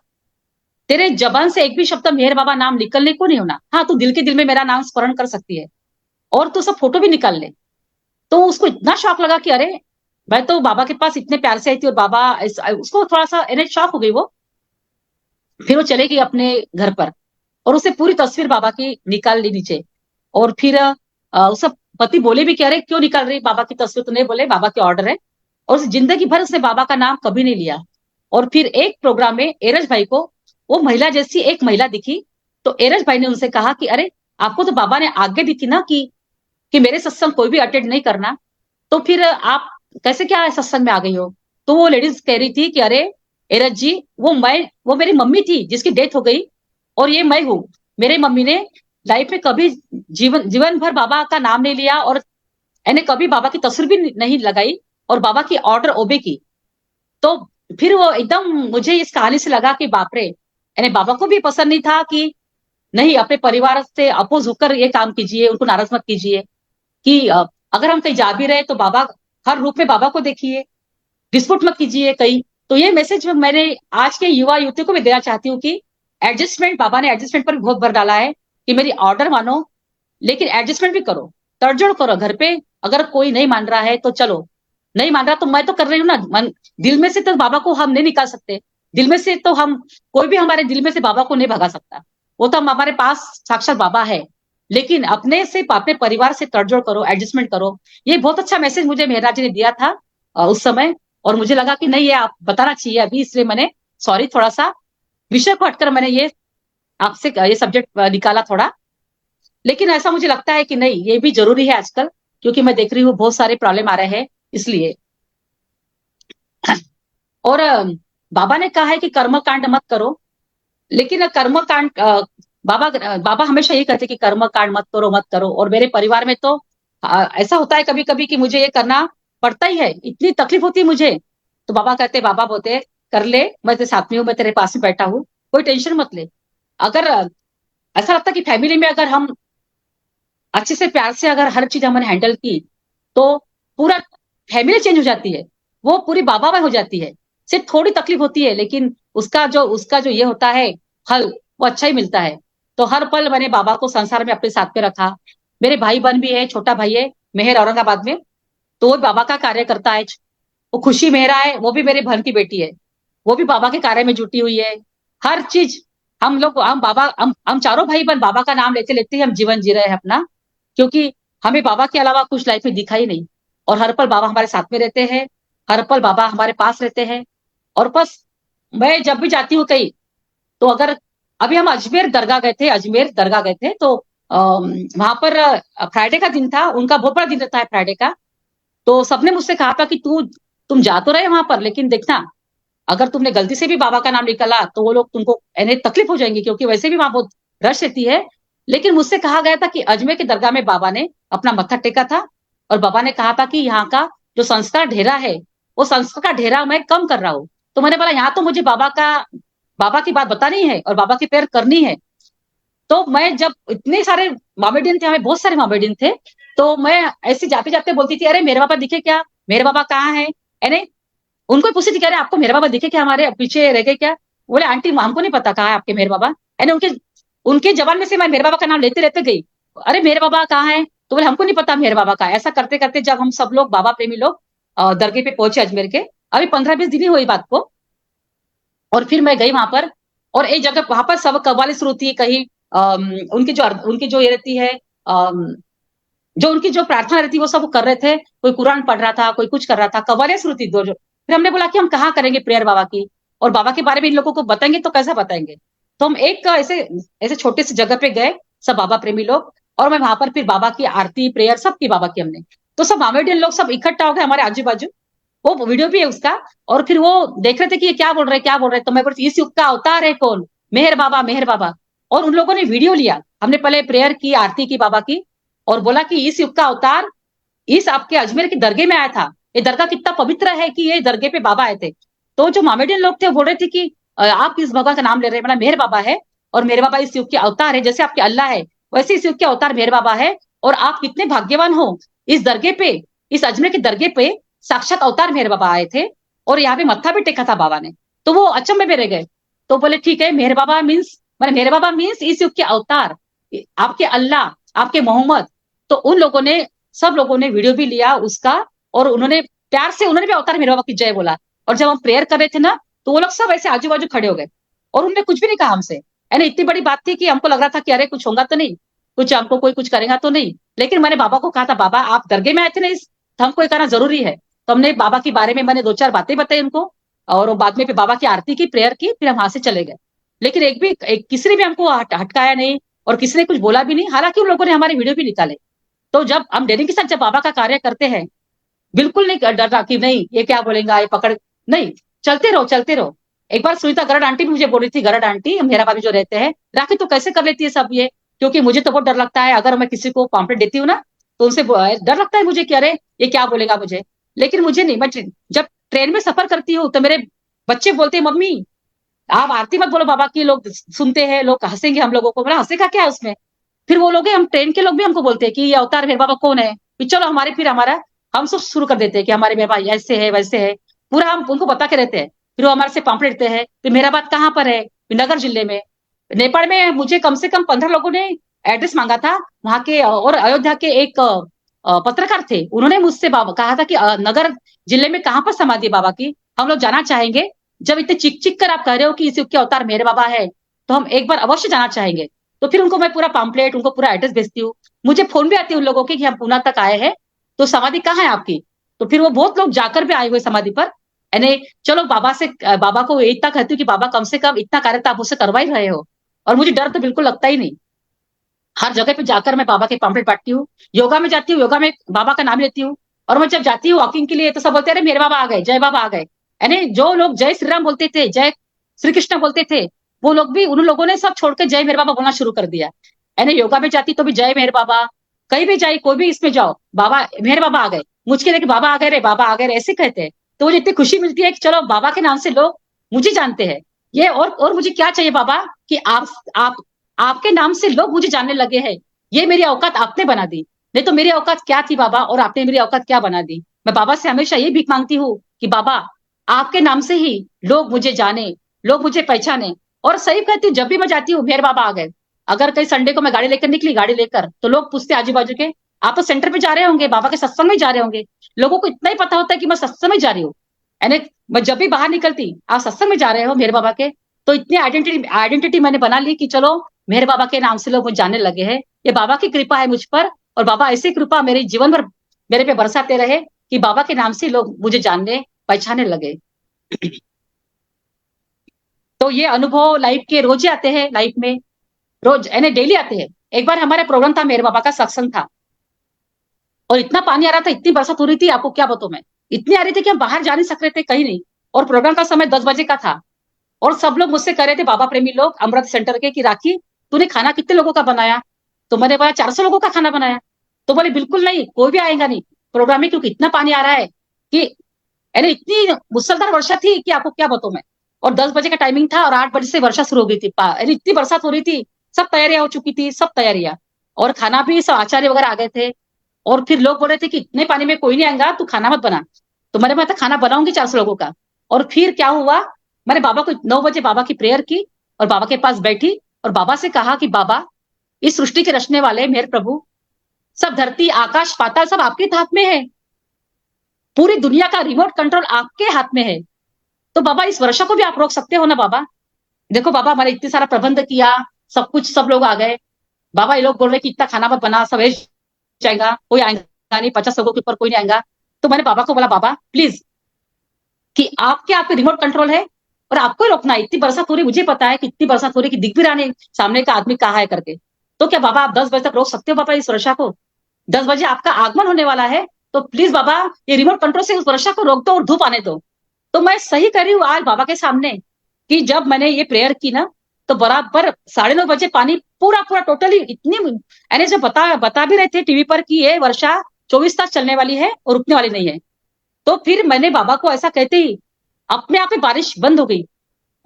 तेरे जबान से एक भी शब्द मेहर बाबा नाम निकलने को नहीं होना। हाँ, तू दिल के दिल में मेरा नाम स्मरण कर सकती है और तू सब फोटो भी निकाल ले। तो उसको इतना शौक लगा कि अरे मैं तो बाबा के पास इतने प्यार से आई थी और बाबा उसको थोड़ा सा शौक हो गई वो। फिर वो चले गई अपने घर पर और उसे पूरी तस्वीर बाबा की निकाल ली नीचे। और फिर उसका पति बोले भी कि अरे क्यों निकाल रही बाबा की तस्वीर, तो नहीं बोले बाबा के ऑर्डर है। और उस जिंदगी भर उसने बाबा का नाम कभी नहीं लिया। और फिर एक प्रोग्राम में एरज भाई को वो महिला जैसी एक महिला दिखी, तो एरज भाई ने उनसे कहा कि अरे आपको तो बाबा ने आज्ञा दी थी ना कि मेरे सत्संग कोई भी अटेंड नहीं करना, तो फिर आप कैसे क्या सत्संग में आ गई हो? तो वो लेडीज कह रही थी कि अरे एरज जी, वो मेरी मम्मी थी जिसकी डेथ हो गई और ये मैं हूँ। मेरे मम्मी ने लाइफ में कभी जीवन भर बाबा का नाम नहीं लिया और मैंने कभी बाबा की तस्वीर भी नहीं लगाई और बाबा की ऑर्डर ओबे की। तो फिर वो एकदम मुझे इस कहानी से लगा कि बाप रे, यानी बाबा को भी पसंद नहीं था कि नहीं अपने परिवार से अपोज होकर ये काम कीजिए, उनको नाराज मत कीजिए कि अगर हम कहीं जा भी रहे तो बाबा हर रूप में बाबा को देखिए, डिस्प्यूट मत कीजिए कहीं। तो ये मैसेज मैंने आज के युवा युवतियों को भी देना चाहती हूँ कि एडजस्टमेंट, बाबा ने एडजस्टमेंट पर बहुत भर डाला है कि मेरी ऑर्डर मानो लेकिन एडजस्टमेंट भी करो, तड़जोड़ करो घर पे। अगर कोई नहीं मान रहा है तो चलो, नहीं मान रहा तो मैं तो कर रही हूँ ना। मन दिल में से तो बाबा को हम नहीं निकाल सकते, दिल में से तो हम कोई भी हमारे दिल में से बाबा को नहीं भगा सकता, वो तो हम हमारे पास साक्षात बाबा है। लेकिन अपने से अपने परिवार से तड़जोड़ करो, एडजस्टमेंट करो। ये बहुत अच्छा मैसेज मुझे मेहरा जी ने दिया था उस समय, और मुझे लगा कि नहीं ये आप बताना चाहिए अभी, इसलिए मैंने सॉरी थोड़ा सा विषय को हटकर मैंने ये आपसे ये सब्जेक्ट निकाला थोड़ा। लेकिन ऐसा मुझे लगता है कि नहीं ये भी जरूरी है आजकल, क्योंकि मैं देख रही हूँ बहुत सारे प्रॉब्लम आ रहे हैं इसलिए। और बाबा ने कहा है कि कर्म कांड मत करो, लेकिन कर्म कांड बाबा हमेशा ये कहते कि कर्म कांड मत करो मत करो। और मेरे परिवार में तो ऐसा होता है कभी कभी कि मुझे ये करना पड़ता ही है, इतनी तकलीफ होती है मुझे। तो बाबा कहते, बाबा बोलते कर ले, मैं तेरे साथ में हूँ, मैं तेरे पास में बैठा हूँ, कोई टेंशन मत ले। अगर ऐसा लगता है कि फैमिली में अगर हम अच्छे से प्यार से अगर हर चीज हमने हैंडल की तो पूरा फैमिली चेंज हो जाती है, वो पूरी बाबा हो जाती है। सिर्फ थोड़ी तकलीफ होती है लेकिन उसका जो ये होता है हल, वो अच्छा ही मिलता है। तो हर पल मैंने बाबा को संसार में अपने साथ में रखा। मेरे भाई बहन भी है, छोटा भाई है मेहर औरंगाबाद में, तो वो बाबा का कार्य करता है। वो खुशी मेहरा है, वो भी मेरे बहन की बेटी है, वो भी बाबा के कार्य में जुटी हुई है। हर चीज हम लोग हम बाबा हम चारों भाई बहन बाबा का नाम लेते लेते ही हम जीवन जी रहे हैं अपना, क्योंकि हमें बाबा के अलावा कुछ लाइफ में दिखा ही नहीं। और हर पल बाबा हमारे साथ में रहते हैं, हर पल बाबा हमारे पास रहते हैं। और बस मैं जब भी जाती हूँ कहीं, तो अगर अभी हम अजमेर दरगाह गए थे, अजमेर दरगाह गए थे, तो वहां पर फ्राइडे का दिन था, उनका बहुत बड़ा दिन रहता है फ्राइडे का। तो सबने मुझसे कहा था कि तुम जा तो रहे वहां पर, लेकिन देखना अगर तुमने गलती से भी बाबा का नाम निकाला तो वो लोग तुमको यानी तकलीफ हो जाएंगी, क्योंकि वैसे भी वहां बहुत रश रहती है। लेकिन मुझसे कहा गया था कि अजमेर की दरगाह में बाबा ने अपना मत्था टेका था और बाबा ने कहा था कि यहाँ का जो संस्कार ढेरा है, वो संस्कार का ढेरा मैं कम कर रहा हूँ। तो मैंने बोला यहाँ तो मुझे बाबा की बात बतानी है और बाबा की प्रेयर करनी है। तो मैं जब इतने सारे मामेडियन थे, हमें बहुत सारे मामेडियन थे, तो मैं ऐसे जाते जाते बोलती थी अरे मेरे बाबा दिखे क्या, मेरे बाबा कहाँ है, यानी उनको पूछती थी, कह रहे आपको मेरे बाबा दिखे क्या, हमारे पीछे रह गए क्या? बोले आंटी हमको नहीं पता कहाँ है आपके मेरे बाबा। यानी उनके उनके जबान में से मैं मेरे बाबा का नाम लेते लेते गई, अरे मेरे बाबा कहाँ है, तो बोले हमको नहीं पता मेरे बाबा का। ऐसा करते करते जब हम सब लोग बाबा प्रेमी लोग दरगाह पे पहुंचे अजमेर के, अभी 15-20 दिन ही हुई बात को। और फिर मैं गई वहां पर, और एक जगह वहां पर सब कव्वाली शुरू थी कहीं, उनकी जो ये रहती है, जो उनकी जो प्रार्थना रहती है वो सब कर रहे थे, कोई कुरान पढ़ रहा था, कोई कुछ कर रहा था, कव्वालियां शुरू थी दो जो। फिर हमने बोला कि हम कहाँ करेंगे प्रेयर बाबा की, और बाबा के बारे में इन लोगों को बताएंगे तो कैसा बताएंगे। तो हम एक ऐसे ऐसे छोटे से जगह पे गए सब बाबा प्रेमी लोग, और मैं वहां पर फिर बाबा की आरती प्रेयर सब की बाबा की हमने। तो सब मामेडियन लोग सब इकट्ठा हो गए हमारे आजू बाजू, वो वीडियो भी है उसका। और फिर वो देख रहे थे कि ये क्या बोल रहे क्या बोल रहे, तो मैं बोलती इस युग का अवतार है कौन, मेहर बाबा मेहर बाबा। और उन लोगों ने वीडियो लिया, हमने पहले प्रेयर की आरती की बाबा की, और बोला कि इस युग का अवतार इस आपके अजमेर की दरगाह में आया था, ये दरगाह कितना पवित्र है कि ये दरगाह पे बाबा आए थे। तो जो मामेडियन लोग थे बोल रहे थे कि आप किस भगवान का नाम ले रहे हैं, मतलब मेहर बाबा है, और मेहर बाबा इस युग के अवतार है, जैसे आपके अल्लाह है वैसे इस युग के अवतार मेहर बाबा है। और आप कितने भाग्यवान हो, इस दरगाह पे, इस अजमेर के दरगाह पे साक्षात अवतार मेहर बाबा आए थे और यहाँ पे मत्था भी टेका था बाबा ने। तो वो अचंभे में रह गए। तो बोले ठीक है, मेहर बाबा मीन्स मैंने मेहर बाबा मीन्स इस युग के अवतार, आपके अल्लाह, आपके मोहम्मद। तो उन लोगों ने, सब लोगों ने वीडियो भी लिया उसका, और उन्होंने प्यार से उन्होंने भी अवतार मेहर बाबा की जय बोला। और जब हम प्रेयर कर रहे थे ना, तो वो लोग सब ऐसे आजू बाजू खड़े हो गए और उन्होंने कुछ भी नहीं कहा हमसे। यानी इतनी बड़ी बात थी कि हमको लग रहा था कि अरे कुछ होगा तो नहीं, कुछ हमको कोई कुछ करेगा तो नहीं। लेकिन मैंने बाबा को कहा था, बाबा आप दरगाह में आए थे ना, इस तो हमको ये करना जरूरी है। तो हमने बाबा के बारे में मैंने 2-4 बातें बताई उनको, और वो बाद में फिर बाबा की आरती की, प्रेयर की, फिर हम वहां से चले गए। लेकिन किसी ने भी हमको हटकाया नहीं और किसी ने कुछ बोला भी नहीं। हालांकि उन लोगों ने हमारे वीडियो भी निकाले। तो जब हम डेयरिंग के साथ जब बाबा का कार्य करते हैं, बिल्कुल नहीं डरना कि नहीं ये क्या बोलेगा, ये पकड़, नहीं, चलते रहो चलते रहो। एक बार सुनीता गरड आंटी भी मुझे बोल रही थी, गरड आंटी मेरा भाभी जो रहते हैं, राखी तो कैसे कर लेती है सब ये, क्योंकि मुझे तो बहुत डर लगता है अगर मैं किसी को पॉम्पलेट देती हूँ ना, तो उनसे डर लगता है मुझे कि अरे ये क्या बोलेगा मुझे। लेकिन मुझे नहीं, मैं जब ट्रेन में सफर करती हूँ तो मेरे बच्चे बोलते हैं मम्मी आप आरती मत बोलो बाबा की, लोग सुनते हैं, लोग हंसेंगे हम लोगों को। बोला हंसेगा क्या है उसमें। फिर वो लोग, हम ट्रेन के लोग भी हमको बोलते हैं कि ये अवतार मेरे बाबा कौन है। फिर चलो हमारे, फिर हमारा हम सब शुरू कर देते हैं कि हमारे मेरे बाबा ऐसे है वैसे है, पूरा हम उनको बता के रहते हैं। फिर वो हमारे से पाम्पलेट देते हैं। फिर मेरा बात कहाँ पर है, फिर नगर जिले में, नेपाल में मुझे कम से कम 15 लोगों ने एड्रेस मांगा था वहां के। और अयोध्या के एक पत्रकार थे, उन्होंने मुझसे बाबा कहा था कि नगर जिले में कहाँ पर समाधि बाबा की, हम लोग जाना चाहेंगे। जब इतने चिक चिक कर आप कह रहे हो कि इस युग के अवतार मेरे बाबा है, तो हम एक बार अवश्य जाना चाहेंगे। तो फिर उनको मैं पूरा पम्पलेट, उनको पूरा एड्रेस भेजती हूँ। मुझे फोन भी आती है उन लोगों की कि हम पूना तक आए हैं, तो समाधि कहाँ है आपकी। तो फिर वो बहुत लोग जाकर भी आए हुए समाधि पर। यानी चलो बाबा से, बाबा को इतना कहती हूँ कि बाबा कम से कम इतना कार्य तो आप मुझसे करवा ही रहे हो, और मुझे डर तो बिल्कुल लगता ही नहीं। हर जगह पे जाकर मैं बाबा के पम्पलेट बांटती हूँ। योगा में जाती हूँ, योगा में बाबा का नाम लेती हूँ। और मैं जब जाती हूँ वॉकिंग के लिए, तो सब बोलते अरे मेरे बाबा आ गए, जय बाबा आ गए। यानी जो लोग जय श्री राम बोलते थे, जय श्री कृष्ण बोलते थे, वो लोग भी, उन लोगों ने सब छोड़कर जय मेरे बाबा बोलना शुरू कर दिया। यानी योगा में जाती तो भी जय मेरे बाबा, कहीं भी जाए कोई भी इसमें जाओ, बाबा मेरे बाबा आ गए, मुझके लेके बाबा आ गए रे, बाबा आ गए रे, ऐसे कहते हैं। तो मुझे इतनी खुशी मिलती है कि चलो बाबा के नाम से लोग मुझे जानते हैं। ये और मुझे क्या चाहिए बाबा, कि आप आपके नाम से लोग मुझे जानने लगे हैं। ये मेरी औकात आपने बना दी, नहीं तो मेरी औकात क्या थी बाबा, और आपने मेरी औकात क्या बना दी। मैं बाबा से हमेशा ये भीख मांगती हूँ कि बाबा आपके नाम से ही लोग मुझे जाने, लोग मुझे पहचाने। और सही कहती हूँ, जब भी मैं जाती हूँ मेरे बाबा आ गए। अगर कहीं संडे को मैं गाड़ी लेकर निकली, गाड़ी लेकर, तो लोग पूछते आजू बाजू के, आप तो सेंटर पे जा रहे होंगे, बाबा के सत्संग में जा रहे होंगे। लोगों को इतना ही पता होता है कि मैं सत्संग में जा रही हूँ। यानी मैं जब भी बाहर निकलती, आप सत्संग में जा रहे हो मेरे बाबा के, तो इतनी आइडेंटिटी मैंने बना ली कि चलो मेरे बाबा के नाम से लोग मुझे जानने लगे हैं। ये बाबा की कृपा है मुझ पर, और बाबा ऐसी कृपा मेरे जीवन भर मेरे पे बरसाते रहे कि बाबा के नाम से लोग मुझे जानने पहचानने लगे। तो ये अनुभव लाइफ के रोज ही आते हैं, लाइफ में रोज यानी डेली आते हैं। एक बार हमारा प्रोग्राम था, मेरे बाबा का सत्संग था, और इतना पानी आ रहा था, इतनी बरसात हो रही थी, आपको क्या बताऊं मैं, इतनी आ रही थी कि हम बाहर जा नहीं सक रहे थे कहीं नहीं। और प्रोग्राम का समय 10 बजे का था, और सब लोग मुझसे कह रहे थे, बाबा प्रेमी लोग अमृत सेंटर के, कि राखी तूने खाना कितने लोगों का बनाया। तो मैंने बोला 400 लोगों का खाना बनाया। तो बोले बिल्कुल नहीं, कोई भी आएगा नहीं प्रोग्राम में, क्योंकि इतना पानी आ रहा है कि, यानी इतनी मुसलधार वर्षा थी कि आपको क्या बताऊं मैं। और 10 बजे का टाइमिंग था, और 8 बजे से वर्षा शुरू हो गई थी, यानी इतनी बरसात हो रही थी। सब तैयारियां हो चुकी थी, सब तैयारियां, और खाना भी, सब आचार्य वगैरह आ गए थे। और फिर लोग बोल रहे थे कि इतने पानी में कोई नहीं आएगा, तू खाना मत बना। तो मैंने बोला खाना बनाऊंगी 400 लोगों का। और फिर क्या हुआ, मैंने बाबा को 9 बजे बाबा की प्रेयर की, और बाबा के पास बैठी, और बाबा से कहा कि बाबा इस सृष्टि के रचने वाले मेरे प्रभु, सब धरती आकाश पाताल सब आपके हाथ में है, पूरी दुनिया का रिमोट कंट्रोल आपके हाथ में है। तो बाबा इस वर्षा को भी आप रोक सकते हो ना बाबा। देखो बाबा, मैंने इतने सारा प्रबंध किया, सब कुछ, सब लोग आ गए। बाबा ये लोग बोल रहे कि इतना खाना मत बना, सब वेस्ट जाएगा, कोई आएगा नहीं, 50 लोगों के ऊपर कोई नहीं आएगा। तो मैंने बाबा को बोला, बाबा प्लीज, कि आपके रिमोट कंट्रोल है, और आपको ही रोकना है। इतनी बरसात हो रही, मुझे पता है कि इतनी बरसात हो रही कि दिख भी रहा नहीं सामने का आदमी कहाँ है करके। तो क्या बाबा आप 10 बजे तक रोक सकते हो बाबा इस वर्षा को। 10 बजे आपका आगमन होने वाला है, तो प्लीज बाबा ये रिमोट कंट्रोल से उस वर्षा को रोक दो और धूप आने दो। तो मैं सही कर रही हूँ आज बाबा के सामने, कि जब मैंने ये प्रेयर की ना, तो बराबर 9:30 बजे पानी पूरा पूरा टोटली इतनी, यानी जो बता भी रहे थे टीवी पर कि ये वर्षा 24 तास चलने वाली है और रुकने वाली नहीं है। तो फिर मैंने बाबा को ऐसा कहते ही अपने आप ही बारिश बंद हो गई।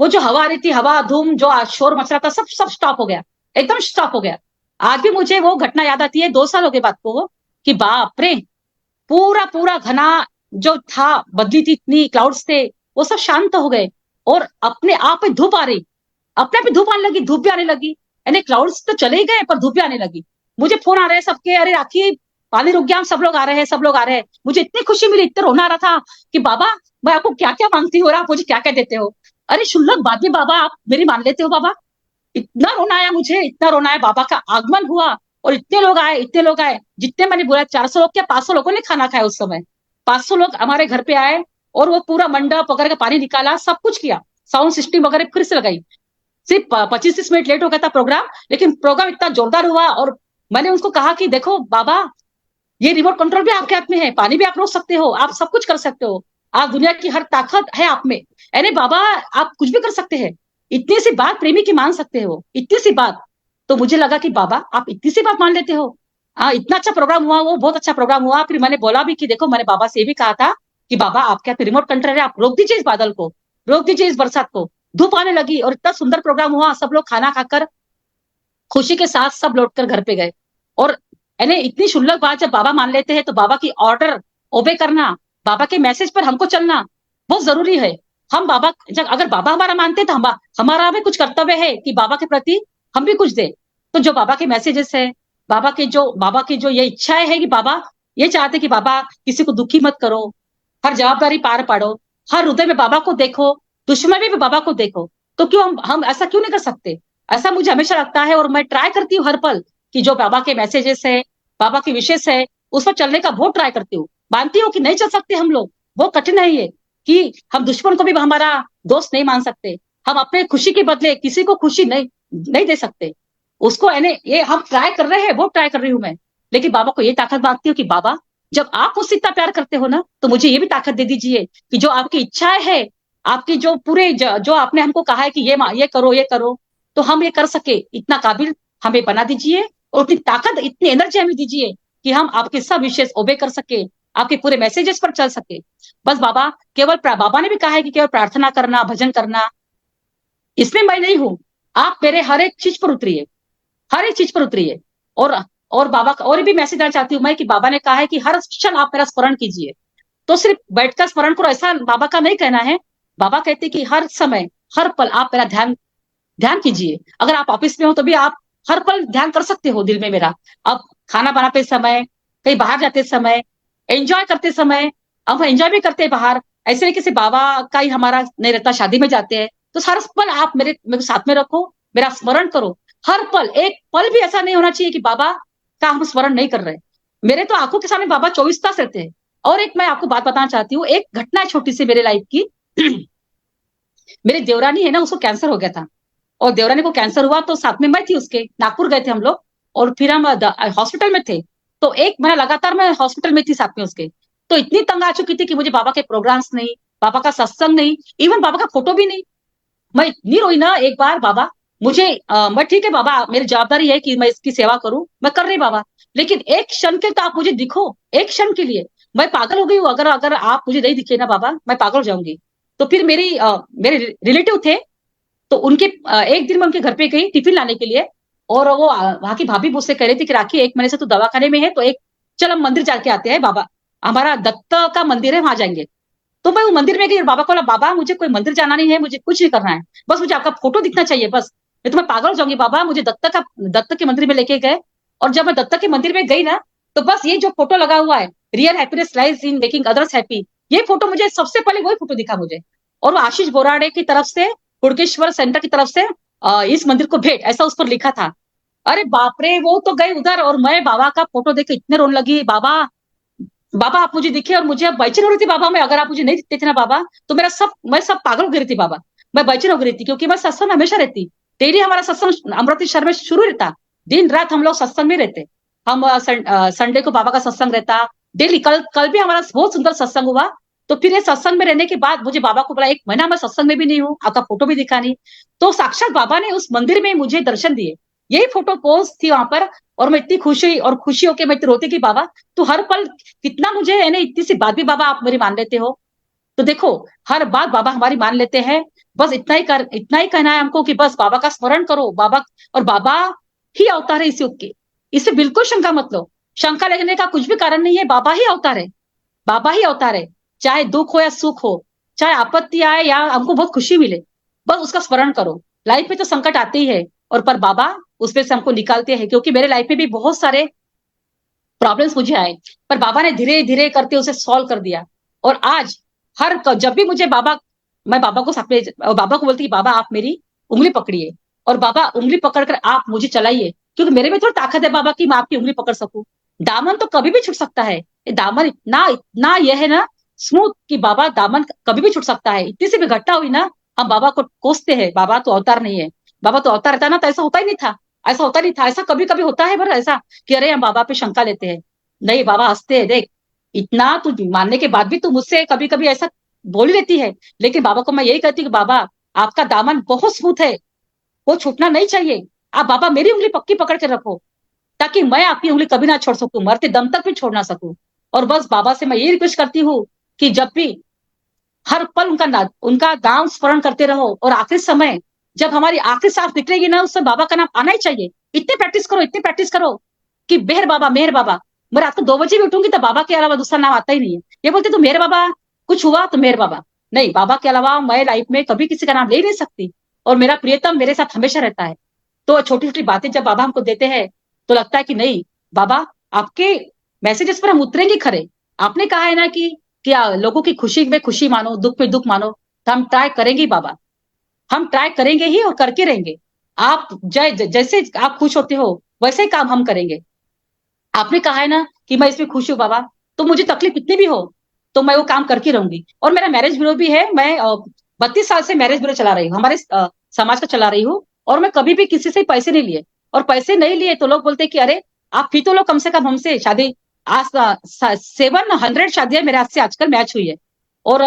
वो जो हवा आ रही थी, हवा धूम जो शोर मच रहा था, सब स्टॉप हो गया, एकदम स्टॉप हो गया। आज भी मुझे वो घटना याद आती है, 2 साल हो गए बात को, वो कि बाप रे, पूरा पूरा घना जो था बदली थी, इतनी क्लाउड्स थे, वो सब शांत हो गए और अपने आप में धूप आ रही, अपने आप में धूप आने लगी, धूप भी आने लगी, यानी क्लाउड्स तो चले गए पर धूप भी आने लगी। मुझे फोन आ रहे हैं सबके, अरे राखी पानी रुक गया, हम सब लोग आ रहे हैं, सब लोग आ रहे हैं। मुझे इतनी खुशी मिली, इतना रोना आ रहा था कि बाबा मैं आपको क्या क्या मांगती हो और आप मुझे क्या क्या देते हो। अरे शुल्लक बात भी बाबा आप मेरी मान लेते हो बाबा। इतना रोना आया मुझे, इतना रोना आया, बाबा का आगमन हुआ और इतने लोग आए, इतने लोग आए, जितने मैंने बोला 400 लोग क्या 500 लोगों ने खाना खाया उस समय। 500 लोग हमारे घर पे आए और वो पूरा मंडप वगैरह का पानी निकाला, सब कुछ किया, साउंड सिस्टम वगैरह फिर से लगाई। सिर्फ 25-30 मिनट लेट हो गया था प्रोग्राम, लेकिन प्रोग्राम इतना जोरदार हुआ। और मैंने उसको कहा कि देखो बाबा, ये रिमोट कंट्रोल भी आपके हाथ में है, पानी भी आप रोक सकते हो, आप सब कुछ कर सकते हो, आप दुनिया की हर ताकत है आप में, अरे बाबा आप कुछ भी कर सकते हैं, इतनी सी बात प्रेमी की मान सकते हो, इतनी सी बात। तो मुझे लगा कि बाबा आप इतनी सी बात मान लेते हो। हाँ, इतना अच्छा प्रोग्राम हुआ, वो बहुत अच्छा प्रोग्राम हुआ। फिर मैंने बोला भी कि देखो, मैंने बाबा से भी कहा था कि बाबा आपके हाथ रिमोट कंट्रोल है, आप रोक दीजिए इस बादल को, रोक दीजिए इस बरसात को। धूप आने लगी और इतना सुंदर प्रोग्राम हुआ, सब लोग खाना खाकर खुशी के साथ सब लौटकर घर पे गए। और यानी इतनी शुल्लक बात जब बाबा मान लेते हैं तो बाबा की ऑर्डर ओबे करना, बाबा के मैसेज पर हमको चलना बहुत जरूरी है। हम बाबा, जब अगर बाबा हमारा मानते तो हमारा भी कुछ कर्तव्य है कि बाबा के प्रति हम भी कुछ दे। तो जो बाबा के मैसेजेस है, बाबा की जो ये इच्छाएं है कि बाबा ये चाहते कि बाबा किसी को दुखी मत करो, हर जवाबदारी पार पाड़ो, हर हृदय में बाबा को देखो, दुश्मन में भी बाबा को देखो। तो क्यों हम ऐसा क्यों नहीं कर सकते? ऐसा मुझे हमेशा लगता है और मैं ट्राई करती हूँ हर पल कि जो बाबा के मैसेजेस है, बाबा की विशेष है, उस पर चलने का बहुत ट्राई करती हूँ। मानती हूँ कि नहीं चल सकते हम लोग, वो कठिन है ये कि हम दुश्मन को भी हमारा दोस्त नहीं मान सकते, हम अपने खुशी के बदले किसी को खुशी नहीं नहीं दे सकते। उसको यानी ये हम ट्राई कर रहे हैं, बहुत ट्राई कर रही हूँ मैं। लेकिन बाबा को ये ताकत मांगती हूँ कि बाबा जब आप मुझसे इतना प्यार करते हो ना, तो मुझे ये भी ताकत दे दीजिए कि जो आपकी इच्छाएं है, आपकी जो पूरे जो आपने हमको कहा है कि ये करो ये करो, तो हम ये कर सके, इतना काबिल हमें बना दीजिए और उतनी ताकत, इतनी एनर्जी हमें दीजिए कि हम आपके सब विशेष ओबे कर सके, आपके पूरे मैसेजेस पर चल सके। बस बाबा, केवल बाबा ने भी कहा है कि केवल प्रार्थना करना, भजन करना, इसमें मैं नहीं हूं, आप मेरे हर एक चीज पर उतरिए, हर एक चीज पर उतरिए। और बाबा का और भी मैसेज देना चाहती हूँ मैं कि बाबा ने कहा है कि हर क्षण आप मेरा स्मरण कीजिए। तो सिर्फ बैठकर स्मरण करो ऐसा बाबा का नहीं कहना है। बाबा कहते कि हर समय, हर पल आप मेरा ध्यान ध्यान कीजिए। अगर आप ऑफिस में हो तो भी आप हर पल ध्यान कर सकते हो दिल में मेरा। अब खाना बनाते समय, कहीं बाहर जाते समय, एंजॉय करते समय, अब एंजॉय भी करते हैं बाहर, ऐसे नहीं किसी बाबा का ही हमारा नहीं रहता, शादी में जाते हैं तो हर पल आप मेरे साथ में रखो, मेरा स्मरण करो। हर पल, एक पल भी ऐसा नहीं होना चाहिए कि बाबा का हम स्मरण नहीं कर रहे। मेरे तो आंखों के सामने बाबा 24 तास रहते हैं। और एक मैं आपको बात बताना चाहती हूँ, एक घटना है छोटी सी मेरे लाइफ की। मेरी देवरानी है ना, उसको कैंसर हो गया था और देवरानी को कैंसर हुआ तो साथ में मैं थी उसके, नागपुर गए थे हम लोग और फिर हम हॉस्पिटल में थे। तो एक महीना लगातार मैं हॉस्पिटल में थी साथ में उसके। तो इतनी तंग आ चुकी थी कि मुझे बाबा के प्रोग्राम्स नहीं, बाबा का सत्संग नहीं, इवन बाबा का फोटो भी नहीं। मैं इतनी रोई ना एक बार, बाबा मुझे मैं ठीक है बाबा, मेरी जवाबदारी है कि मैं इसकी सेवा करूं, मैं कर रही बाबा, लेकिन एक क्षण के तो आप मुझे दिखो, एक क्षण के लिए। मैं पागल हो गई हूँ, अगर अगर आप मुझे नहीं दिखे ना बाबा, मैं पागल हो जाऊंगी। तो फिर मेरे रिलेटिव थे, तो उनके एक दिन मैं उनके घर पे गई टिफिन लाने के लिए और वो वहां की भाभी मुझसे कह रही थी कि राखी, एक महीने से तू दवाखाने में है तो एक चल हम मंदिर जाके आते हैं, बाबा हमारा दत्त का मंदिर है, वहां जाएंगे। तो मैं वो मंदिर में गई और बाबा को बोला, बाबा मुझे कोई मंदिर जाना नहीं है, मुझे कुछ नहीं करना है, बस मुझे आपका फोटो दिखना चाहिए बस, नहीं तो मैं पागल हो जाऊंगी बाबा। मुझे दत्त के मंदिर में लेके गए और जब मैं दत्त के मंदिर में गई ना, तो बस ये जो फोटो लगा हुआ है, real happiness lies in making others happy, ये फोटो मुझे सबसे पहले वही फोटो दिखा मुझे। और वो आशीष बोराडे की तरफ से, हुड़केश्वर सेंटर की तरफ से इस मंदिर को भेंट, ऐसा उस पर लिखा था। अरे बाप रे, वो तो गए उधर और मैं बाबा का फोटो देख के इतने रोने लगी, बाबा बाबा आप मुझे दिखे। और मुझे अब बेचैन हो रही थी बाबा, मैं अगर आप मुझे नहीं दिखते थे ना बाबा, तो मैं सब पागल हो गई थी बाबा। मैं बेचैन हो गई थी क्योंकि मैं सत्संग में हमेशा रहती, डेली हमारा सत्संग अमृतसर में शुरू रहता, दिन रात हम लोग सत्संग में रहते। हम संडे को बाबा का सत्संग रहता डेली। कल भी हमारा बहुत सुंदर सत्संग हुआ। तो फिर ये सत्संग में रहने के बाद मुझे बाबा को बोला, एक महीना मैं सत्संग में भी नहीं हूँ, आपका फोटो भी दिखा नहीं। तो साक्षात बाबा ने उस मंदिर में मुझे दर्शन दिए, यही फोटो पोस्ट थी वहां पर। और मैं इतनी खुशी होके मैं रोती कि बाबा तू हर पल कितना मुझे है ना, इतनी सी बात भी बाबा आप मेरी मान लेते हो। तो देखो, हर बात बाबा हमारी मान लेते हैं। बस इतना ही कहना है हमको कि बस बाबा का स्मरण करो, बाबा और बाबा ही अवतार है इस युग के, इससे बिल्कुल शंका मत लो। शंका लगने का कुछ भी कारण नहीं है, बाबा ही अवतार है, बाबा ही अवतार है। चाहे दुख हो या सुख हो, चाहे आपत्ति आए या हमको बहुत खुशी मिले, बस उसका स्मरण करो। लाइफ में तो संकट आते ही है, और पर बाबा उसमें से हमको निकालते हैं, क्योंकि मेरे लाइफ में भी बहुत सारे प्रॉब्लम्स मुझे आए, पर बाबा ने धीरे धीरे करके उसे सॉल्व कर दिया। और आज जब भी मुझे बाबा, मैं बाबा को सपने, बाबा को बोलती कि बाबा आप मेरी उंगली पकड़िए, और बाबा उंगली पकड़कर आप मुझे चलाइए, क्योंकि मेरे में थोड़ी ताकत है बाबा की मैं आपकी उंगली पकड़ सकूं। दामन तो कभी भी छूट सकता है, ये दामन इतना इतना यह है ना स्मूथ कि बाबा दामन कभी भी छूट सकता है। इतनी सी भी घटना हुई ना, हम बाबा को कोसते हैं, बाबा तो अवतार नहीं है, बाबा तो अवतार रहता ना तो ऐसा होता ही नहीं था, ऐसा होता नहीं था। ऐसा कभी कभी होता है, पर ऐसा कि अरे हम बाबा पे शंका लेते हैं, नहीं बाबा हंसते हैं, देख इतना तू मानने के बाद भी तू मुझसे कभी कभी ऐसा बोल ही लेती है। लेकिन बाबा को मैं यही कहती हूँ कि बाबा आपका दामन बहुत स्मूथ है, वो छूटना नहीं चाहिए। आप बाबा मेरी उंगली पक्की पकड़ के रखो, ताकि मैं आपकी उंगली कभी ना छोड़ सकूं, मरते दम तक भी छोड़ ना सकूं। और बस बाबा से मैं ये रिक्वेस्ट करती हूँ कि जब भी हर पल उनका नाम स्मरण करते रहो, और आखिरी समय जब हमारी आखिरी सांस निकलेगी ना, उस समय बाबा का नाम आना ही चाहिए। इतनी प्रैक्टिस करो कि मेहर बाबा। मैं रात को 2 बजे भी उठूंगी तो बाबा के अलावा दूसरा नाम आता ही नहीं है। ये बोलते तो मेहर बाबा, कुछ हुआ तो मेहर बाबा, नहीं बाबा के अलावा मैं लाइफ में कभी किसी का नाम ले नहीं सकती, और मेरा प्रियतम मेरे साथ हमेशा रहता है। तो छोटी छोटी बातें जब बाबा हमको देते हैं तो लगता है कि नहीं बाबा आपके मैसेजेस पर हम उतरेंगे खरे। आपने कहा है ना कि क्या लोगों की खुशी में खुशी मानो, दुख में दुख मानो, तो हम ट्राई करेंगे ही बाबा, हम ट्राई करेंगे ही और करके रहेंगे। आप जैसे आप खुश होते हो वैसे ही काम हम करेंगे। आपने कहा है ना कि मैं इसमें खुश हूँ बाबा, तो मुझे तकलीफ कितनी भी हो तो मैं वो काम करके रहूंगी। और मेरा मैरिज ब्यूरो भी है, मैं 32 साल से मैरिज ब्यूरो चला रही हूँ, हमारे समाज का चला रही हूँ। और मैं कभी भी किसी से पैसे नहीं लिए, और पैसे नहीं लिए तो लोग बोलते कि अरे आप भी तो लोग कम से कम हमसे शादी, आज 700 शादियां मेरे हाथ से आजकल मैच हुई है। और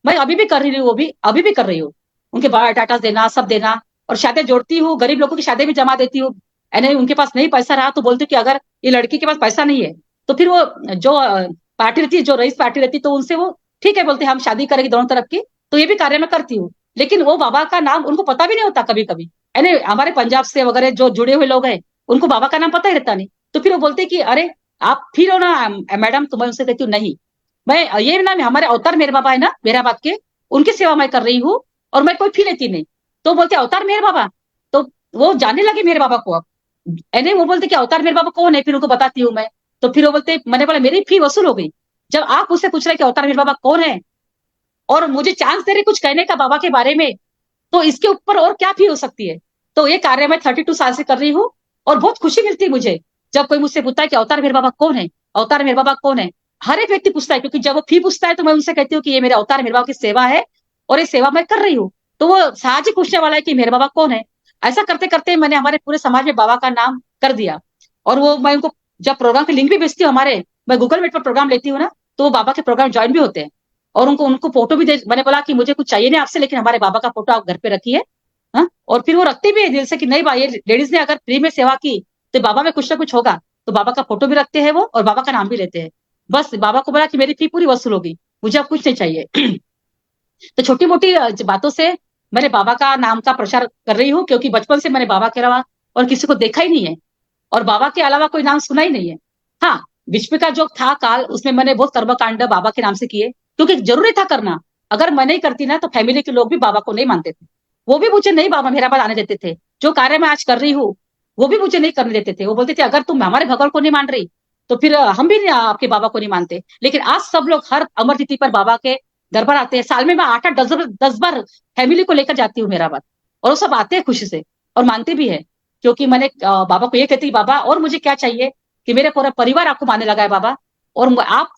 मैं अभी भी कर रही हूँ, वो भी अभी भी कर रही हूँ, उनके बायोडाटा देना सब देना, और शादियां जोड़ती हूँ, गरीब लोगों की शादी भी जमा देती हूँ। यानी उनके पास नहीं पैसा रहा तो बोलती हूँ कि अगर ये लड़की के पास पैसा नहीं है तो फिर वो जो पार्टी रहती है, जो रईस पार्टी रहती है, तो उनसे वो ठीक है बोलते हैं हम शादी करेंगे दोनों तरफ की। तो ये भी कार्य मैं करती हूँ, लेकिन वो बाबा का नाम उनको पता भी नहीं होता कभी कभी। यानी हमारे पंजाब से वगैरह जो जुड़े हुए लोग हैं उनको बाबा का नाम पता ही रहता नहीं। तो फिर वो बोलते कि अरे आप फिर हो ना मैडम, तो मैं उनसे कहती हूँ नहीं, मैं ये नाम हमारे अवतार मेरे बाबा है ना मेहराबाद के, उनकी सेवा मैं कर रही हूँ, और मैं कोई फी लेती नहीं। तो बोलते अवतार मेरे बाबा, तो वो जानने लगे मेरे बाबा को। अब नहीं वो बोलते कि अवतार मेरे बाबा कौन है, फिर उनको बताती हूँ मैं। तो फिर वो बोलते, मैंने बोला मेरी फी वसूल हो गई। जब आप मुझसे पूछ रहे कि अवतार मेरे बाबा कौन है, और मुझे चांस दे रहे कुछ कहने का बाबा के बारे में, तो इसके ऊपर और क्या फी हो सकती है। तो ये कार्य मैं 32 साल से कर रही हूँ, और बहुत खुशी मिलती है मुझे जब कोई मुझसे पूछता है कि अवतार मेरे बाबा कौन है, अवतार मेरे बाबा कौन है। हर एक व्यक्ति पूछता है, क्योंकि जब वो फी पूछता है तो मैं उनसे कहती हूँ कि ये मेरे अवतार मेरे बाबा की सेवा है, और ये सेवा मैं कर रही हूँ। तो वो सहज ही पूछने वाला है कि मेरे बाबा कौन है। ऐसा करते करते मैंने हमारे पूरे समाज में बाबा का नाम कर दिया। और वो मैं उनको जब प्रोग्राम की लिंक भी भेजती हूँ, हमारे मैं गूगल मीट पर प्रोग्राम लेती हूँ ना, तो वो बाबा के प्रोग्राम ज्वाइन भी होते हैं। और उनको उनको फोटो भी दे, मैंने बोला कि मुझे कुछ चाहिए नहीं आपसे, लेकिन हमारे बाबा का फोटो आप घर पे रखिए। हाँ, और फिर वो रखते भी है दिल से कि नहीं भाई ये लेडीज ने अगर फ्री में सेवा की तो बाबा में कुछ ना कुछ होगा। तो बाबा का फोटो भी रखते हैं वो, और बाबा का नाम भी लेते हैं। बस बाबा को बोला कि मेरी फी पूरी वसूल होगी, मुझे अब कुछ नहीं चाहिए। तो छोटी मोटी बातों से मैंने बाबा का नाम का प्रचार कर रही हूँ, क्योंकि बचपन से मैंने बाबा के अलावा और किसी को देखा ही नहीं है, और बाबा के अलावा कोई नाम सुना ही नहीं है। हाँ, विश्व का जो था काल, उसमें मैंने बहुत कर्मकांड बाबा के नाम से किए, क्योंकि जरूरी था करना। अगर मैं नहीं करती ना तो फैमिली के लोग भी बाबा को नहीं मानते थे, वो भी मुझे नहीं बाबा मेरा बात आने देते थे। जो कार्य मैं आज कर रही हूँ वो भी मुझे नहीं करने देते थे। वो बोलते थे अगर तुम हमारे भगवान को नहीं मान रही तो फिर हम भी आपके बाबा को नहीं मानते। लेकिन आज सब लोग हर अमर तिथि पर बाबा के दरबार आते हैं। साल में मैं 8-8 10 बार फैमिली को लेकर जाती हूँ मेरा बात, और वो सब आते हैं खुशी से और मानते भी है। क्योंकि मैंने बाबा को ये कहती कि बाबा और मुझे क्या चाहिए कि मेरे पूरा परिवार आपको मानने लगा है बाबा, और आप,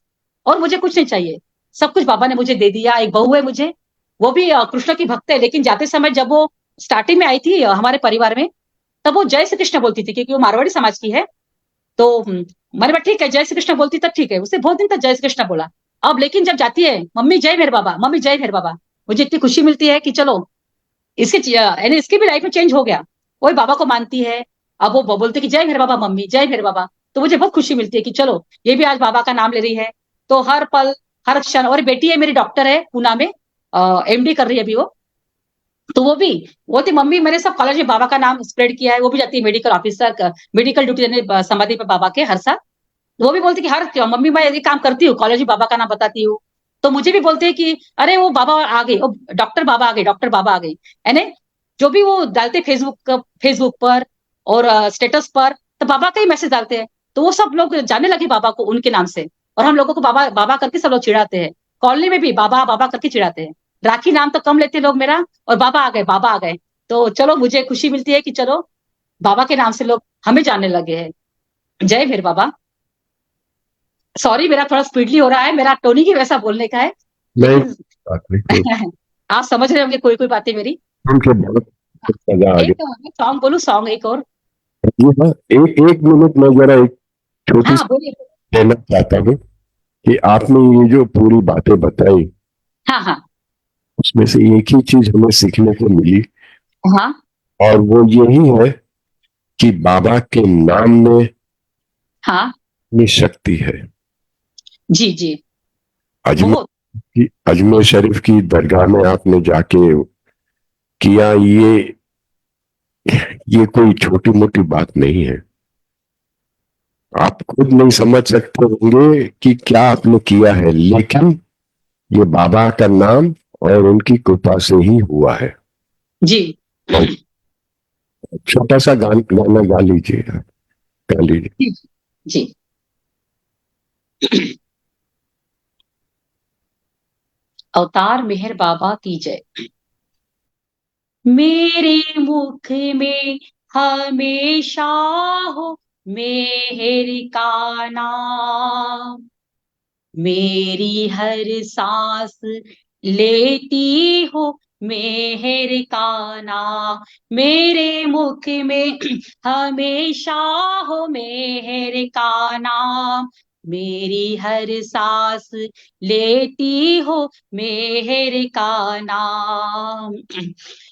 और मुझे कुछ नहीं चाहिए, सब कुछ बाबा ने मुझे दे दिया। एक बहू है मुझे, वो भी कृष्ण की भक्त है, लेकिन जाते समय जब वो स्टार्टिंग में आई थी हमारे परिवार में, तब वो जय श्री कृष्ण बोलती थी, क्योंकि वो मारवाड़ी समाज की है। तो मैंने बोला ठीक है जय श्री कृष्ण बोलती तब ठीक है, उससे बहुत दिन तक जय श्री कृष्ण बोला। अब लेकिन जब जाती है मम्मी जय मेरे बाबा, मम्मी जय मेरे बाबा, मुझे इतनी खुशी मिलती है कि चलो इसके यानी इसकी भी लाइफ में चेंज हो गया, वही बाबा को मानती है। अब वो बोलते कि जय मेरे बाबा मम्मी, जय मेरे बाबा। तो मुझे बहुत खुशी मिलती है कि चलो ये भी आज बाबा का नाम ले रही है। तो हर पल हर क्षण, और बेटी है मेरी डॉक्टर है पूना में, एमडी कर रही है अभी वो। तो वो भी बोलती मम्मी मैंने सब कॉलेज में बाबा का नाम स्प्रेड किया है। वो भी जाती है मेडिकल ऑफिसर, मेडिकल ड्यूटी देने समाधि पर बाबा के हर साल। वो भी बोलती कि हर मम्मी मैं ये काम करती हूँ, कॉलेज में बाबा का नाम बताती हूँ। तो मुझे भी बोलते हैं कि अरे वो बाबा आ गए, वो डॉक्टर बाबा आ गए, डॉक्टर बाबा आ गए, यानी जो भी वो डालते फेसबुक पर और स्टेटस पर, तो बाबा का ही मैसेज डालते हैं, तो वो सब लोग जाने लगे बाबा को उनके नाम से, और हम लोगों को बाबा बाबा करके सब लोग चिढ़ाते हैं। कॉलोनी में भी बाबा बाबा करके चिढ़ाते हैं। राखी नाम तो कम लेते लोग मेरा, और बाबा आ गए, बाबा आ गए। तो चलो, मुझे खुशी मिलती है कि चलो बाबा के नाम से लोग हमें जानने लगे हैं। जय भीर बाबा। सॉरी, मेरा थोड़ा स्पीडली हो रहा है, मेरा टोनी की वैसा बोलने का है, नहीं, लेकिन बात नहीं, कोई आप समझ रहे होंगे कोई कोई बातें मेरी। सुन के बहुत मजा आ एक गया। सॉन्ग बोलूं, सॉन्ग एक और? ये हाँ, एक मिनट में जरा एक छोटी हाँ सी बोलिए। कहना चाहता हूँ कि आपने ये जो पूरी बातें बताई, हाँ हाँ उसमें से एक ही चीज हमें सीखने को मिली, हाँ और वो यही है कि बाबा के नाम में हाँ ये शक्ति है। जी जी, अजमेर बहुत। अजमेर शरीफ की दरगाह में आपने जाके किया, ये कोई छोटी मोटी बात नहीं है। आप खुद नहीं समझ सकते होंगे कि क्या आपने किया है, लेकिन ये बाबा का नाम और उनकी कृपा से ही हुआ है। जी छोटा सा गाना गा लीजिए, गा लीजिए। जी जी। अवतार मेहर बाबा की जय। मेरे मुख में हमेशा हो मेहर का नाम, मेरी हर सांस लेती हो मेहर का नाम, मेरे मुख में हमेशा हो मेहर का नाम, मेरी हर सांस लेती हो मेहर का नाम,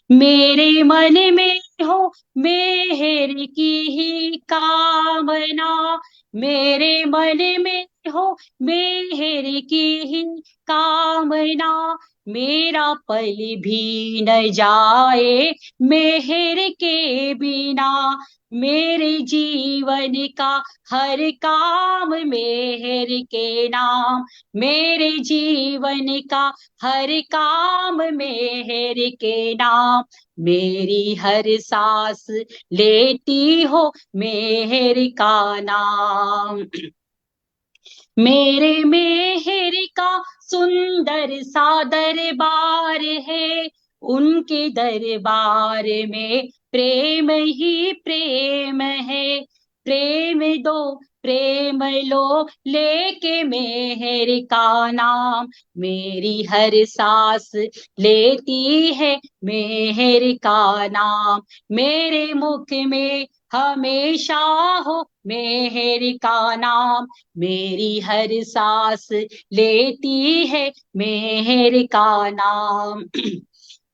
मेरे मन में हो मेहर की ही कामना, मेरे मन में हो मेहर की ही कामना, मेरा पल भी न जाए मेहर के बिना, मेरे जीवन का हर काम मेहर के नाम, मेरे जीवन का हर काम मेहर के नाम, मेरी हर सांस लेती हो मेहर का नाम, मेरे मेहर का सुंदर सा दरबार है, उनके दरबार में प्रेम ही प्रेम है, प्रेम दो प्रेम लो लेके मेहर का नाम, मेरी हर सांस लेती है मेहर का नाम, मेरे मुख में हमेशा हो मेहर का नाम, मेरी हर सांस लेती है मेहर का नाम,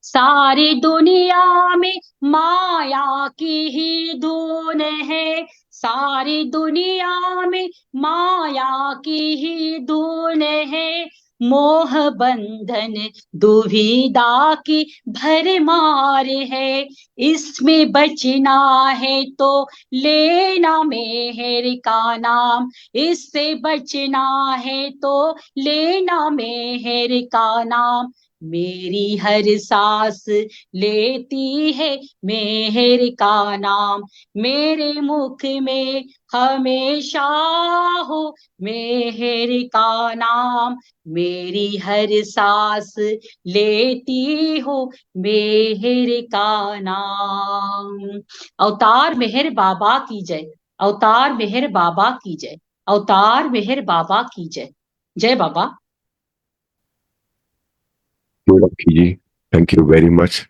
सारी दुनिया में माया की ही धून है, सारी दुनिया में माया की ही धून है, मोह बंधन दुविधा की भरमार है, इसमें बचना है तो लेना मेहर का नाम, इससे बचना है तो लेना मेहर का नाम, मेरी हर सांस लेती है मेहर का नाम, मेरे मुख में हमेशा हो मेहर का नाम, मेरी हर सांस लेती हो मेहर का नाम। अवतार मेहर बाबा की जय, अवतार मेहर बाबा की जय, अवतार मेहर बाबा की जय। जय बाबा। राखी जी, थैंक यू वेरी मच।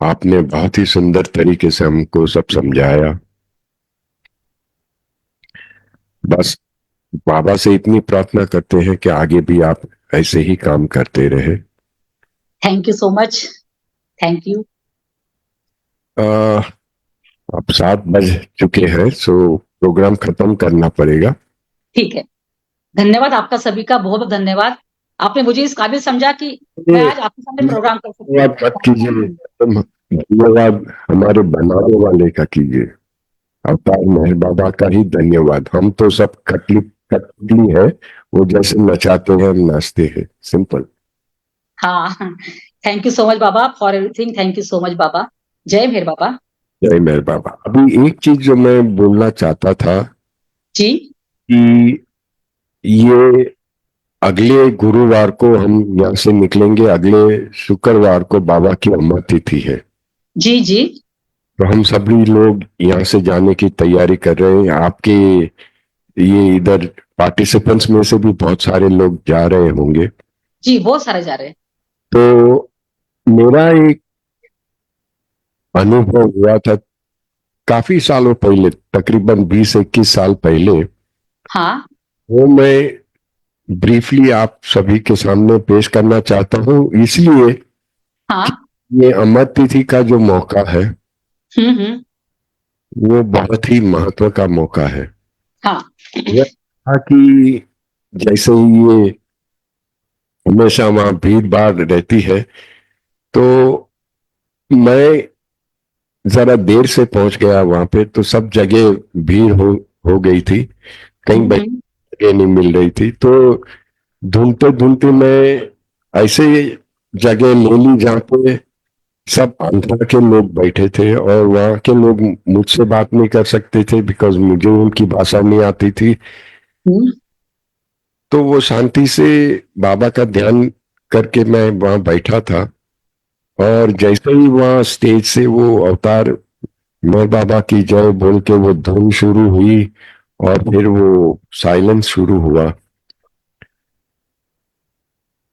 आपने बहुत ही सुंदर तरीके से हमको सब समझाया। बस बाबा से इतनी प्रार्थना करते हैं कि आगे भी आप ऐसे ही काम करते रहे। Thank you so much, thank you. अब 7 बज चुके हैं, सो प्रोग्राम खत्म करना पड़ेगा। ठीक है, धन्यवाद आपका सभी का, बहुत बहुत धन्यवाद। आपने मुझे इस काबिल समझा कि मैं आज आपके सामने प्रोग्राम कर सकती हूँ। धन्यवाद मत कीजिए, धन्यवाद हमारे बनाने वाले का कीजिए। अवतार मेहर बाबा का ही धन्यवाद। हम तो सब क्लिप कठपुतली है, वो जैसे नचाते हैं हम नाचते हैं, सिंपल। हाँ, thank you so much Baba for everything. Thank you so much Baba. जय मेहर बाबा। जय मेहर बाबा। अभी एक चीज जो मैं बोलना चाहता था जी कि ये अगले गुरुवार को हम यहाँ से निकलेंगे, अगले शुक्रवार को बाबा की अमर तिथि है। जी जी तो हम सभी लोग यहाँ से जाने की तैयारी कर रहे हैं। आपके ये इधर पार्टिसिपेंट्स में से भी बहुत सारे लोग जा रहे होंगे। जी, बहुत सारे जा रहे हैं। तो मेरा एक अनुभव हुआ था काफी सालों पहले, तकरीबन 20-21 साल पहले। हाँ वो मैं ब्रीफली आप सभी के सामने पेश करना चाहता हूँ, इसलिए हाँ। ये अमर तिथि का जो मौका है हम्म। वो बहुत ही महत्व का मौका है। हाँ यह था कि जैसे ही ये हमेशा वहां भीड़ भाड़ रहती है, तो मैं जरा देर से पहुंच गया वहां पे, तो सब जगह भीड़ हो गई थी, कहीं जगह नहीं मिल रही थी। तो ढूंढते ढूंढते मैं ऐसे जगह ले ली जहाँ पे सब आंध्रा के लोग बैठे थे, और वहाँ के लोग मुझसे बात नहीं कर सकते थे बिकॉज मुझे उनकी भाषा नहीं आती थी। तो वो शांति से बाबा का ध्यान करके मैं वहां बैठा था, और जैसे ही वहां स्टेज से वो अवतार मेरे बाबा की जय बोल के वो धुन शुरू हुई, और फिर वो साइलेंस शुरू हुआ,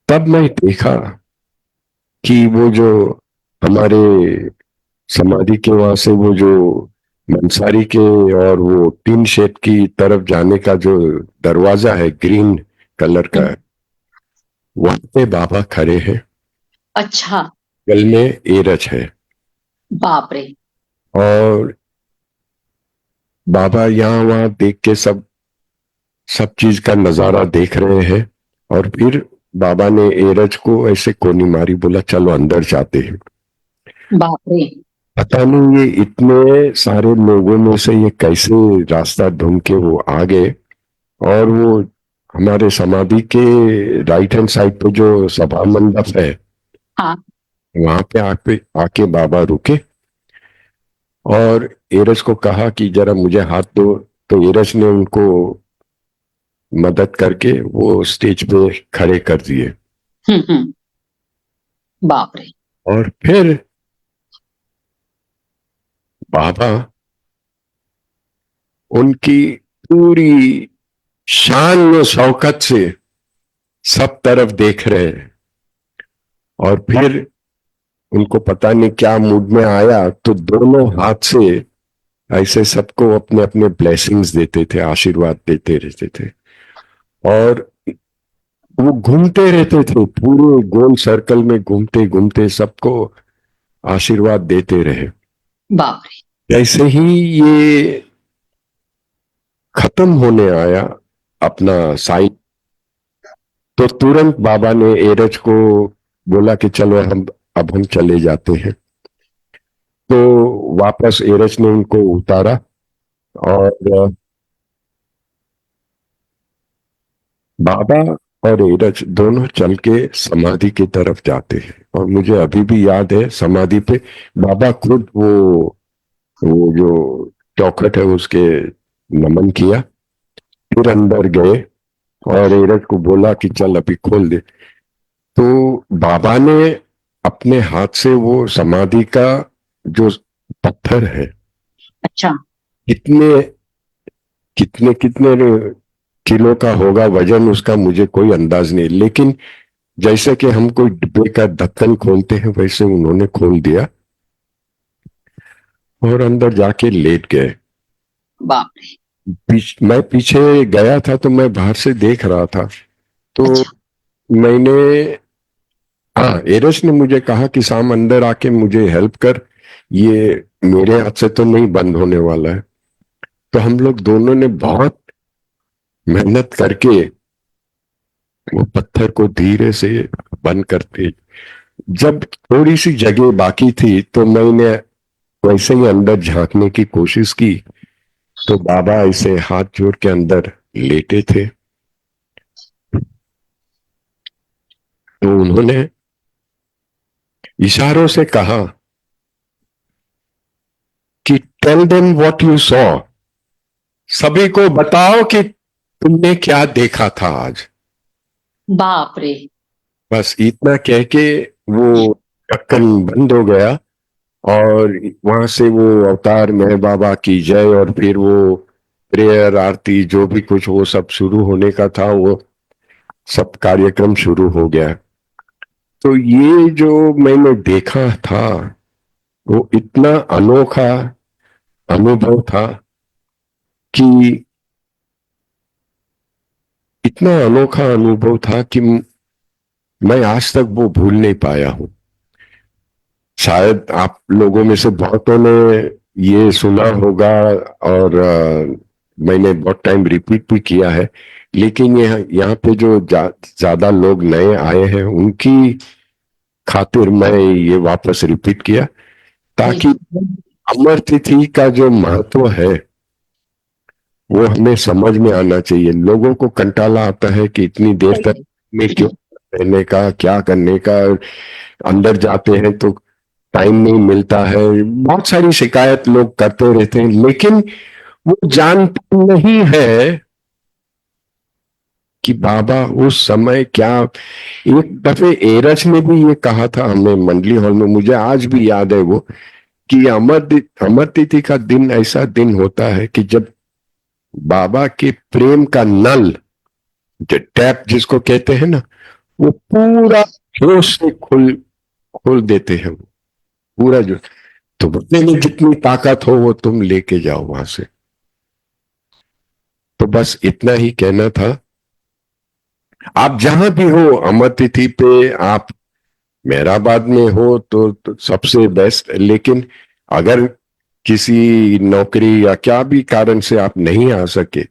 तब मैं देखा कि वो जो हमारे समाधि के वहां से वो जो मंसारी के और वो टीन शेड की तरफ जाने का जो दरवाजा है ग्रीन कलर का, वहां पे बाबा खड़े हैं, अच्छा। गल में एरज है, बाप रे। और बाबा यहाँ वहां देख के सब सब चीज का नजारा देख रहे हैं। और फिर बाबा ने एरज को ऐसे कोनी मारी, बोला चलो अंदर जाते हैं। बाप रे। पता नहीं ये इतने सारे लोगों में से ये कैसे रास्ता ढूंढ के वो आ गए, और वो हमारे समाधि के राइट हैंड साइड पे जो सभा मंडप है, हाँ वहां पे आके बाबा रुके, और एरज को कहा कि जरा मुझे हाथ दो। तो एरज ने उनको मदद करके वो स्टेज पे खड़े कर दिए। हम्म। बाप रे। और फिर बाबा उनकी पूरी शान और शौकत से सब तरफ देख रहे हैं, और फिर उनको पता नहीं क्या मूड में आया, तो दोनों हाथ से ऐसे सबको अपने अपने ब्लेसिंग्स देते थे, आशीर्वाद देते रहते थे, और वो घूमते रहते थे पूरे गोल सर्कल में, घूमते घूमते सबको आशीर्वाद देते रहे। बाप रे। जैसे ही ये खत्म होने आया अपना साइड, तो तुरंत बाबा ने एरज को बोला कि चलो अब हम चले जाते हैं। तो वापस एरज ने उनको उतारा, और बाबा और एरज दोनों चल के समाधि की तरफ जाते हैं। और मुझे अभी भी याद है, समाधि पे बाबा खुद वो जो चौखट है उसके नमन किया, फिर अंदर गए, और एरज को बोला कि चल अभी खोल दे। तो बाबा ने अपने हाथ से वो समाधि का जो पत्थर है, अच्छा। कितने कितने कितने किलो का होगा वजन उसका, मुझे कोई अंदाज नहीं, लेकिन जैसे कि हम कोई डिब्बे का ढक्कन खोलते हैं वैसे उन्होंने खोल दिया, और अंदर जाके लेट गए। बाप रे। मैं पीछे गया था, तो मैं बाहर से देख रहा था। तो अच्छा। मैंने, हाँ, एरस ने मुझे कहा कि शाम अंदर आके मुझे हेल्प कर, ये मेरे हाथ से तो नहीं बंद होने वाला है। तो हम लोग दोनों ने बहुत मेहनत करके वो पत्थर को धीरे से बंद करते, जब थोड़ी सी जगह बाकी थी तो मैंने वैसे ही अंदर झांकने की कोशिश की, तो बाबा ऐसे हाथ जोड़ के अंदर लेटे थे तो उन्होंने इशारों से कहा कि tell them what you saw, सभी को बताओ कि तुमने क्या देखा था आज। बाप रे। बस इतना कह के वो ढक्कन बंद हो गया और वहां से वो अवतार मेहर बाबा की जय और फिर वो प्रेयर आरती जो भी कुछ वो सब शुरू होने का था, वो सब कार्यक्रम शुरू हो गया। तो ये जो मैंने देखा था वो इतना अनोखा अनुभव था कि इतना अनोखा अनुभव था कि मैं आज तक वो भूल नहीं पाया हूं। शायद आप लोगों में से बहुतों ने ये सुना होगा और मैंने बहुत टाइम रिपीट भी किया है, लेकिन यहाँ पे जो ज्यादा लोग नए आए हैं उनकी खातिर मैं ये वापस रिपीट किया ताकि अमर तिथि का जो महत्व है वो हमें समझ में आना चाहिए। लोगों को कंटाला आता है कि इतनी देर तक में क्यों रहने का, क्या करने का, अंदर जाते हैं तो टाइम नहीं मिलता है, बहुत सारी शिकायत लोग करते रहते हैं, लेकिन वो जानते नहीं है कि बाबा उस समय क्या। एक दफे एरज ने भी ये कहा था हमें मंडली हॉल में, मुझे आज भी याद है वो, कि अमर तिथि का दिन ऐसा दिन होता है कि जब बाबा के प्रेम का नल, जो टैप जिसको कहते हैं ना, वो पूरा जोश से खोल देते हैं वो पूरा जो, तो बदले में जितनी ताकत हो वो तुम लेके जाओ वहां से। तो बस इतना ही कहना था। आप जहां भी हो अमर तिथि पे, आप मेहराबाद में हो तो सबसे बेस्ट, लेकिन अगर किसी नौकरी या क्या भी कारण से आप नहीं आ सके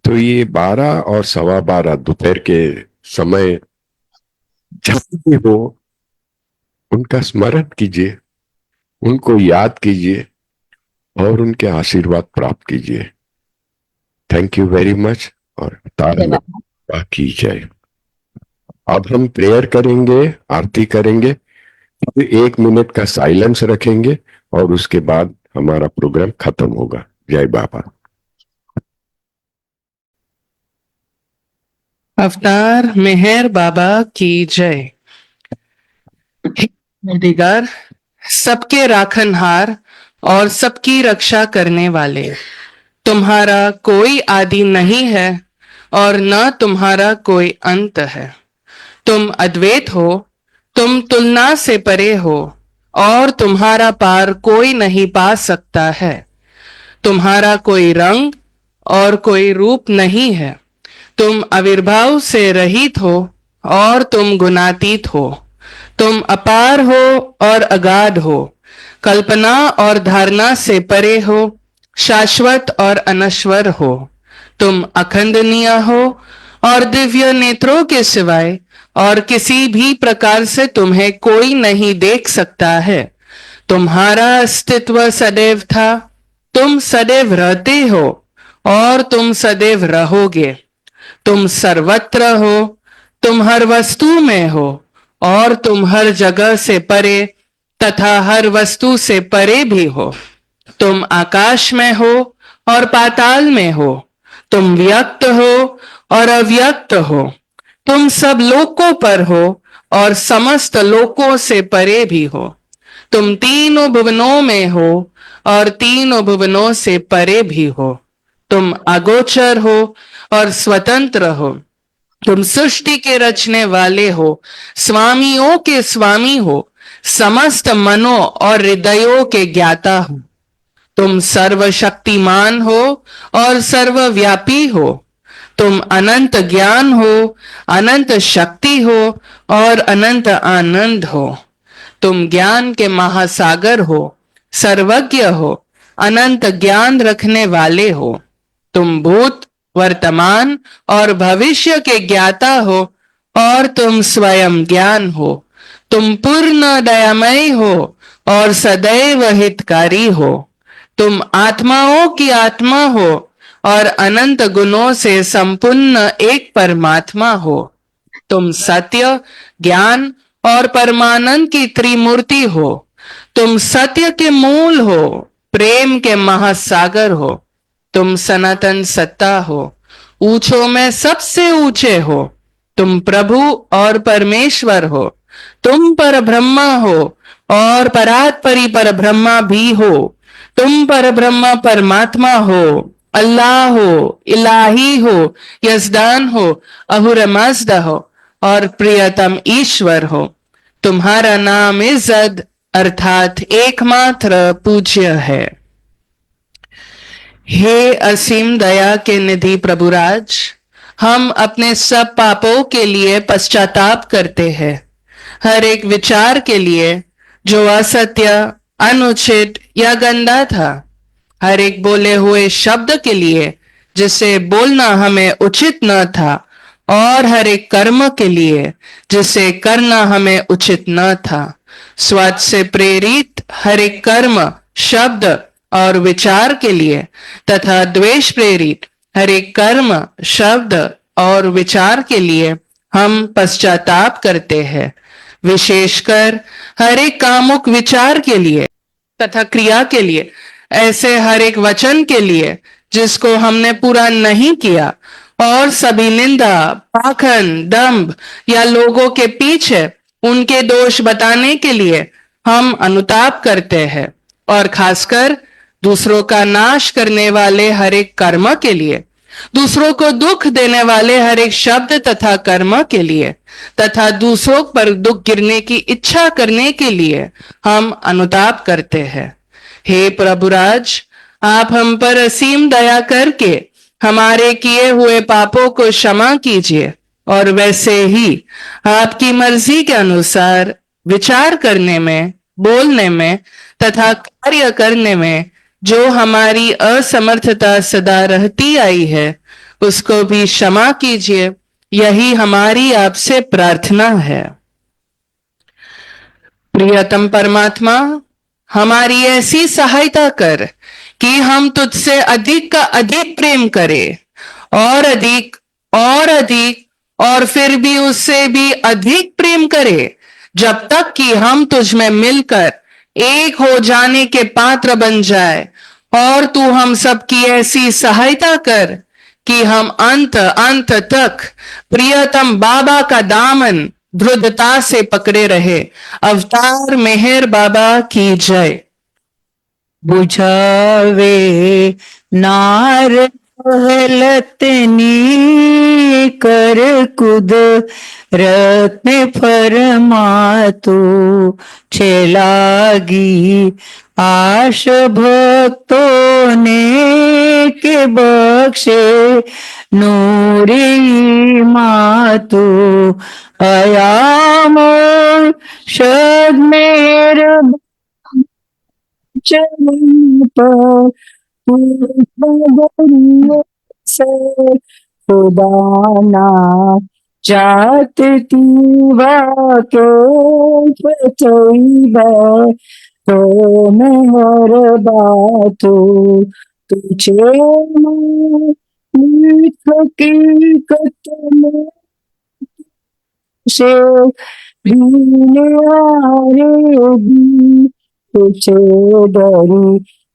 तो ये 12 और 12:15 दोपहर के समय जहां भी हो उनका स्मरण कीजिए, उनको याद कीजिए और उनके आशीर्वाद प्राप्त कीजिए। थैंक यू वेरी मच और तारा की जय। अब हम प्रेयर करेंगे, आरती करेंगे, फिर 1 मिनट का साइलेंस रखेंगे और उसके बाद हमारा प्रोग्राम खत्म होगा। जय बाबा। अवतार मेहर बाबा की जय। दिगार, सबके राखनहार और सबकी रक्षा करने वाले, तुम्हारा कोई आदि नहीं है और न तुम्हारा कोई अंत है। तुम अद्वैत हो, तुम तुलना से परे हो और तुम्हारा पार कोई नहीं पा सकता है। तुम्हारा कोई रंग और कोई रूप नहीं है। तुम आविर्भाव से रहित हो और तुम गुणातीत हो। तुम अपार हो और अगाध हो, कल्पना और धारणा से परे हो, शाश्वत और अनश्वर हो। तुम अखंडनीय हो और दिव्य नेत्रों के सिवाय और किसी भी प्रकार से तुम्हें कोई नहीं देख सकता है। तुम्हारा अस्तित्व सदैव था, तुम सदैव रहते हो और तुम सदैव रहोगे। तुम सर्वत्र हो, तुम हर वस्तु में हो और तुम हर जगह से परे तथा हर वस्तु से परे भी हो। तुम आकाश में हो और पाताल में हो, तुम व्यक्त हो और अव्यक्त हो। तुम सब लोकों पर हो और समस्त लोकों से परे भी हो। तुम तीनों भुवनों में हो और तीनों भुवनों से परे भी हो। तुम अगोचर हो और स्वतंत्र हो। तुम सृष्टि के रचने वाले हो, स्वामियों के स्वामी हो, समस्त मनों और हृदयों के ज्ञाता हो। तुम सर्वशक्तिमान हो और सर्वव्यापी हो। तुम अनंत ज्ञान हो, अनंत शक्ति हो और अनंत आनंद हो। तुम ज्ञान के महासागर हो, सर्वज्ञ हो, अनंत ज्ञान रखने वाले हो। तुम भूत, वर्तमान और भविष्य के ज्ञाता हो और तुम स्वयं ज्ञान हो। तुम पूर्ण दयामय हो और सदैव हितकारी हो। तुम आत्माओं की आत्मा हो और अनंत गुणों से संपूर्ण एक परमात्मा हो। तुम सत्य, ज्ञान और परमानंद की त्रिमूर्ति हो। तुम सत्य के मूल हो, प्रेम के महासागर हो। तुम सनातन सत्ता हो, ऊंचों में सबसे ऊंचे हो। तुम प्रभु और परमेश्वर हो। तुम परब्रह्म हो और परात्परी परब्रह्मा भी हो। तुम परब्रह्म परमात्मा हो, अल्लाह हो, इलाही हो, यजदान हो, अहुर मज़द हो और प्रियतम ईश्वर हो। तुम्हारा नाम इज्जत अर्थात एकमात्र पूज्य है। हे असीम दया के निधि प्रभुराज, हम अपने सब पापों के लिए पश्चाताप करते हैं। हर एक विचार के लिए जो असत्य, अनुचित या गंदा था, हर एक बोले हुए शब्द के लिए जिसे बोलना हमें उचित न था, और हर एक कर्म के लिए जिसे करना हमें उचित न था। स्वार्थ से प्रेरित हर एक कर्म, शब्द और विचार के लिए तथा द्वेष प्रेरित हर एक कर्म, शब्द और विचार के लिए हम पश्चाताप करते हैं। विशेषकर हर एक कामुक विचार के लिए तथा क्रिया के लिए, ऐसे हर एक वचन के लिए जिसको हमने पूरा नहीं किया, और सभी निंदा, पाखंड, दंभ या लोगों के पीछे उनके दोष बताने के लिए हम अनुताप करते हैं। और खासकर दूसरों का नाश करने वाले हर एक कर्म के लिए, दूसरों को दुख देने वाले हर एक शब्द तथा कर्म के लिए तथा दूसरों पर दुख गिरने की इच्छा करने के लिए हम अनुताप करते हैं। हे प्रभुराज, आप हम पर असीम दया करके हमारे किए हुए पापों को क्षमा कीजिए, और वैसे ही आपकी मर्जी के अनुसार विचार करने में, बोलने में तथा कार्य करने में जो हमारी असमर्थता सदा रहती आई है, उसको भी क्षमा कीजिए। यही हमारी आपसे प्रार्थना है। प्रियतम परमात्मा, हमारी ऐसी सहायता कर कि हम तुझसे अधिक का अधिक प्रेम करें, और अधिक और अधिक और फिर भी उससे भी अधिक प्रेम करें, जब तक कि हम तुझ में मिलकर एक हो जाने के पात्र बन जाए। और तू हम सबकी ऐसी सहायता कर कि हम अंत अंत तक प्रियतम बाबा का दामन दृढ़ता से पकड़े रहे। अवतार मेहर बाबा की जय। बुझावे नार हलतनी कर कुद रत्न फरमातो छेलागी आश भक्तों ने के बख्शे नूरी मातो आयाम शद मेरा चरण पर खुदा ना जात तीवा के पचईबा तो मेहर बातो तुझे मीठ की कतने से भीने आरे दी तुझे डरी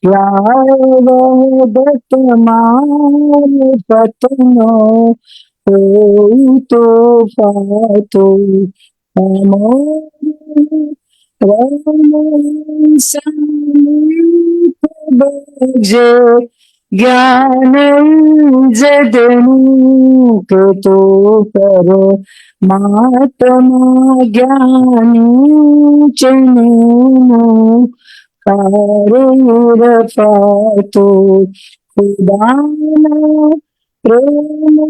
यादत मार पतनो कोई तो फातो हमारे राम समीप बजे ज्ञान जदनी के तो करो महात्मा ज्ञानी चैनो कार पातो खुदाना प्रेम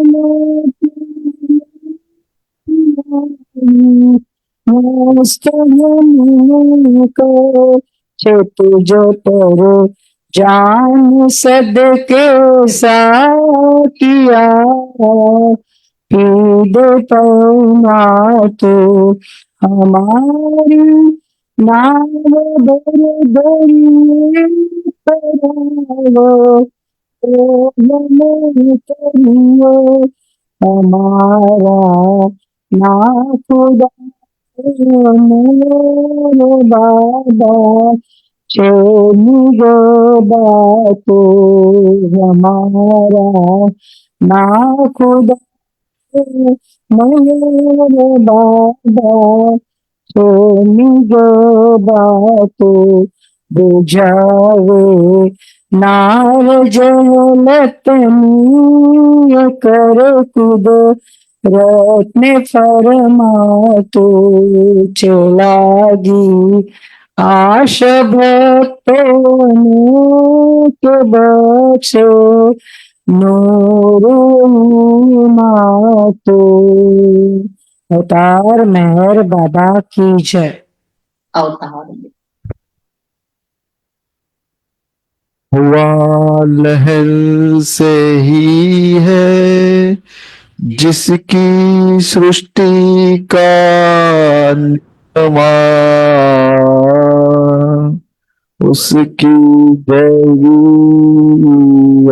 मस्त को तुझ पर जान सदके साकिया पीद पौना तो हमारी नाम दर दरी नहीं करियो हमारा ना खुदा मेरे बाबा चैनी गो बातो हमारा ना खुदा मेरे बाबा चैनी गो बातो बुझावे नाव जलतनी कर कुद रत्न फरमातो चलागी आश भक्तों के बख्शे नूर मातो। अवतार मेहर बाबा की जय। अवतार हुआ लहर से ही है जिसकी सृष्टि का नियमा, उसकी दैवी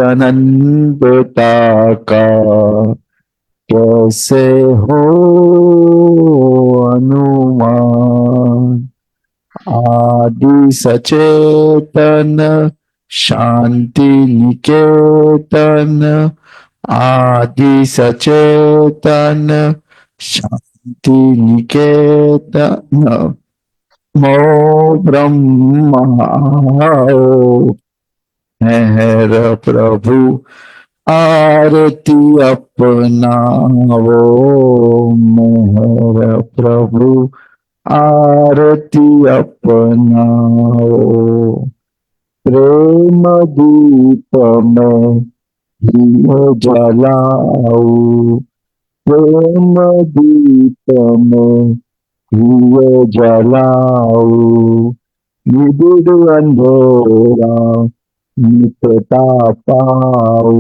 अनंतता का कैसे हो अनुमान। आदि सचेतन शांति निकेतन, आदि सचेतन शांति निकेतन, मो ब्रह्माओ मेहर प्रभु आरती अपनाओ। मेहर प्रभु आरती अपनाओ। प्रेम दीप में दियो जलाओ, प्रेम दीप में दियो जलाओ। निबिड़ अंधेरा मिटता पाओ,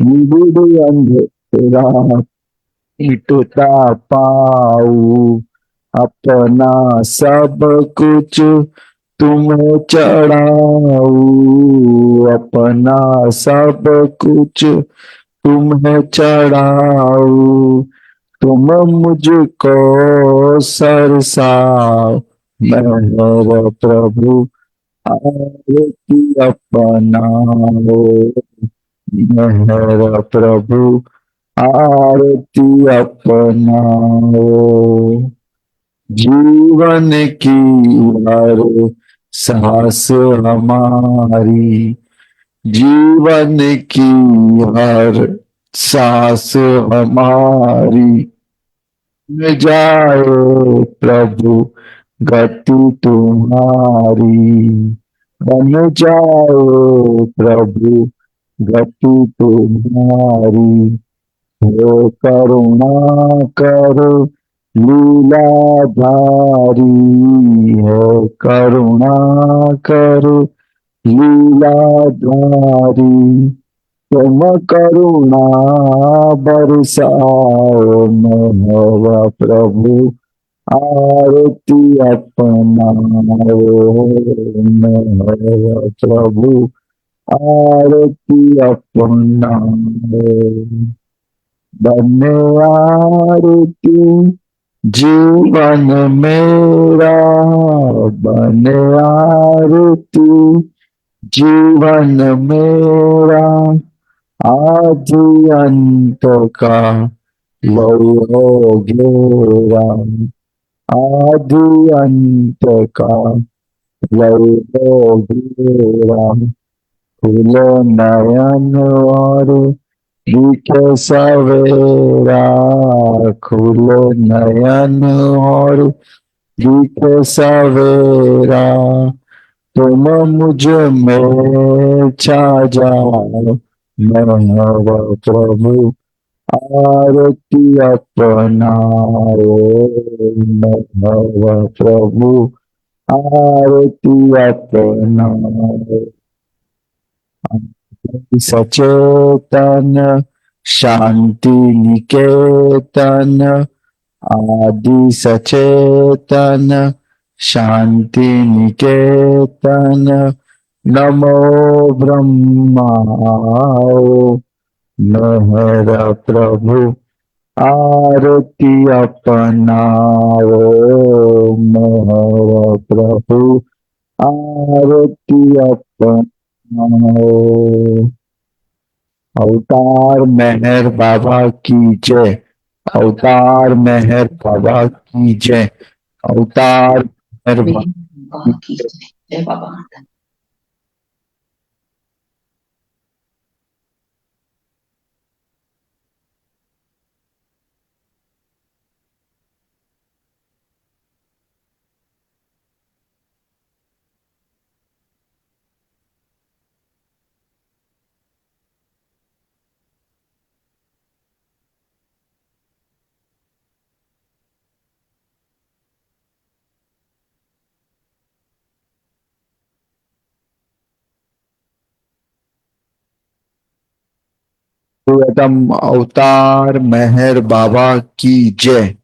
निबिड़ अंधेरा मिटता पाओ। अपना सब कुछ तुम्हें चढ़ाऊं, अपना सब कुछ तुम्हें चढ़ाऊं। तुम मुझको सरसाओ, मेहर प्रभु आरती अपनाओ। मेहर प्रभु आरती अपनाओ। जीवन की हर सांस हमारी, जीवन की हर सांस हमारी में जाए प्रभु गति तुम्हारी। बन जाए प्रभु गति तुम्हारी। हे करुणा करो लीलाधारी, है करुणा करो लीलाधारी। तुम करुणा बरसाओ, मेरा प्रभु आरती अपनाओ। मेरा प्रभु आरती अपनाओ। बने आरती जीवन मेरा, बने आरती जीवन मेरा। आदि अंत का लौ घेरा, आदि अंत का लौ घेरा। खुले नयन और दिखे सवेरा, खुले नयन और दिखे सवेरा। तुम मुझ में छा जाओ, मेरा प्रभु आरती अपनाओ। मेरा प्रभु आरती अपनाओ। सचेतन शांति निकेतन, आदि सचेतन शांति निकेतन, नमो ब्रह्माओ मेहर प्रभु आरती अपनाओ मेहर प्रभु आरती अपनाओ। अवतार मेहर बाबा की जय। अवतार मेहर बाबा की जय। अवतार मेहर बाबा की जय। जय बाबा माता। प्रियतम अवतार मेहर बाबा की जय।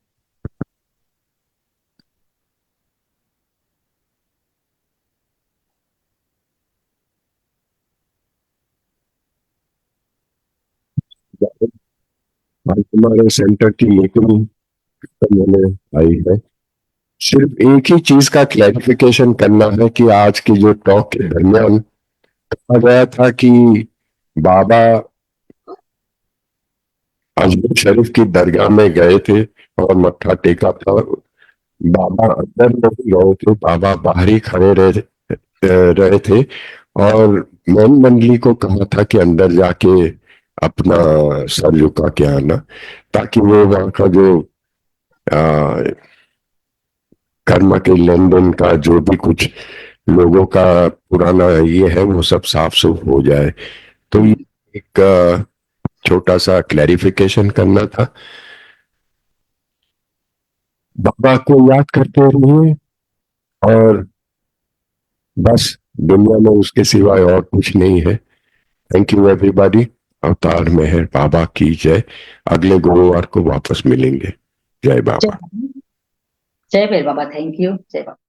आज हमारे सेंटर की मीटिंग मैंने आई है। सिर्फ एक ही चीज का क्लैरिफिकेशन करना है कि आज की जो टॉक के दरमियान कहा गया था कि बाबा अजमेर शरीफ की दरगाह में गए थे और मत्था टेका था। बाबा अंदर नहीं गए थे, बाबा बाहर ही खड़े रहे थे और मौन मंडली को कहा था कि अंदर जाके अपना सर झुका के आना, ताकि वो वहां का जो कर्म के लेन देन का जो भी कुछ लोगों का पुराना ये है वो सब साफ सुफ हो जाए। तो ये एक छोटा सा क्लैरिफिकेशन करना था। बाबा को याद करते रहिए और बस, दुनिया में उसके सिवाय और कुछ नहीं है। Thank you everybody. अवतार मेहर बाबा की जय। अगले गुरुवार को वापस मिलेंगे। जय बाबा। जय भैर बाबा। Thank you. जय बाबा।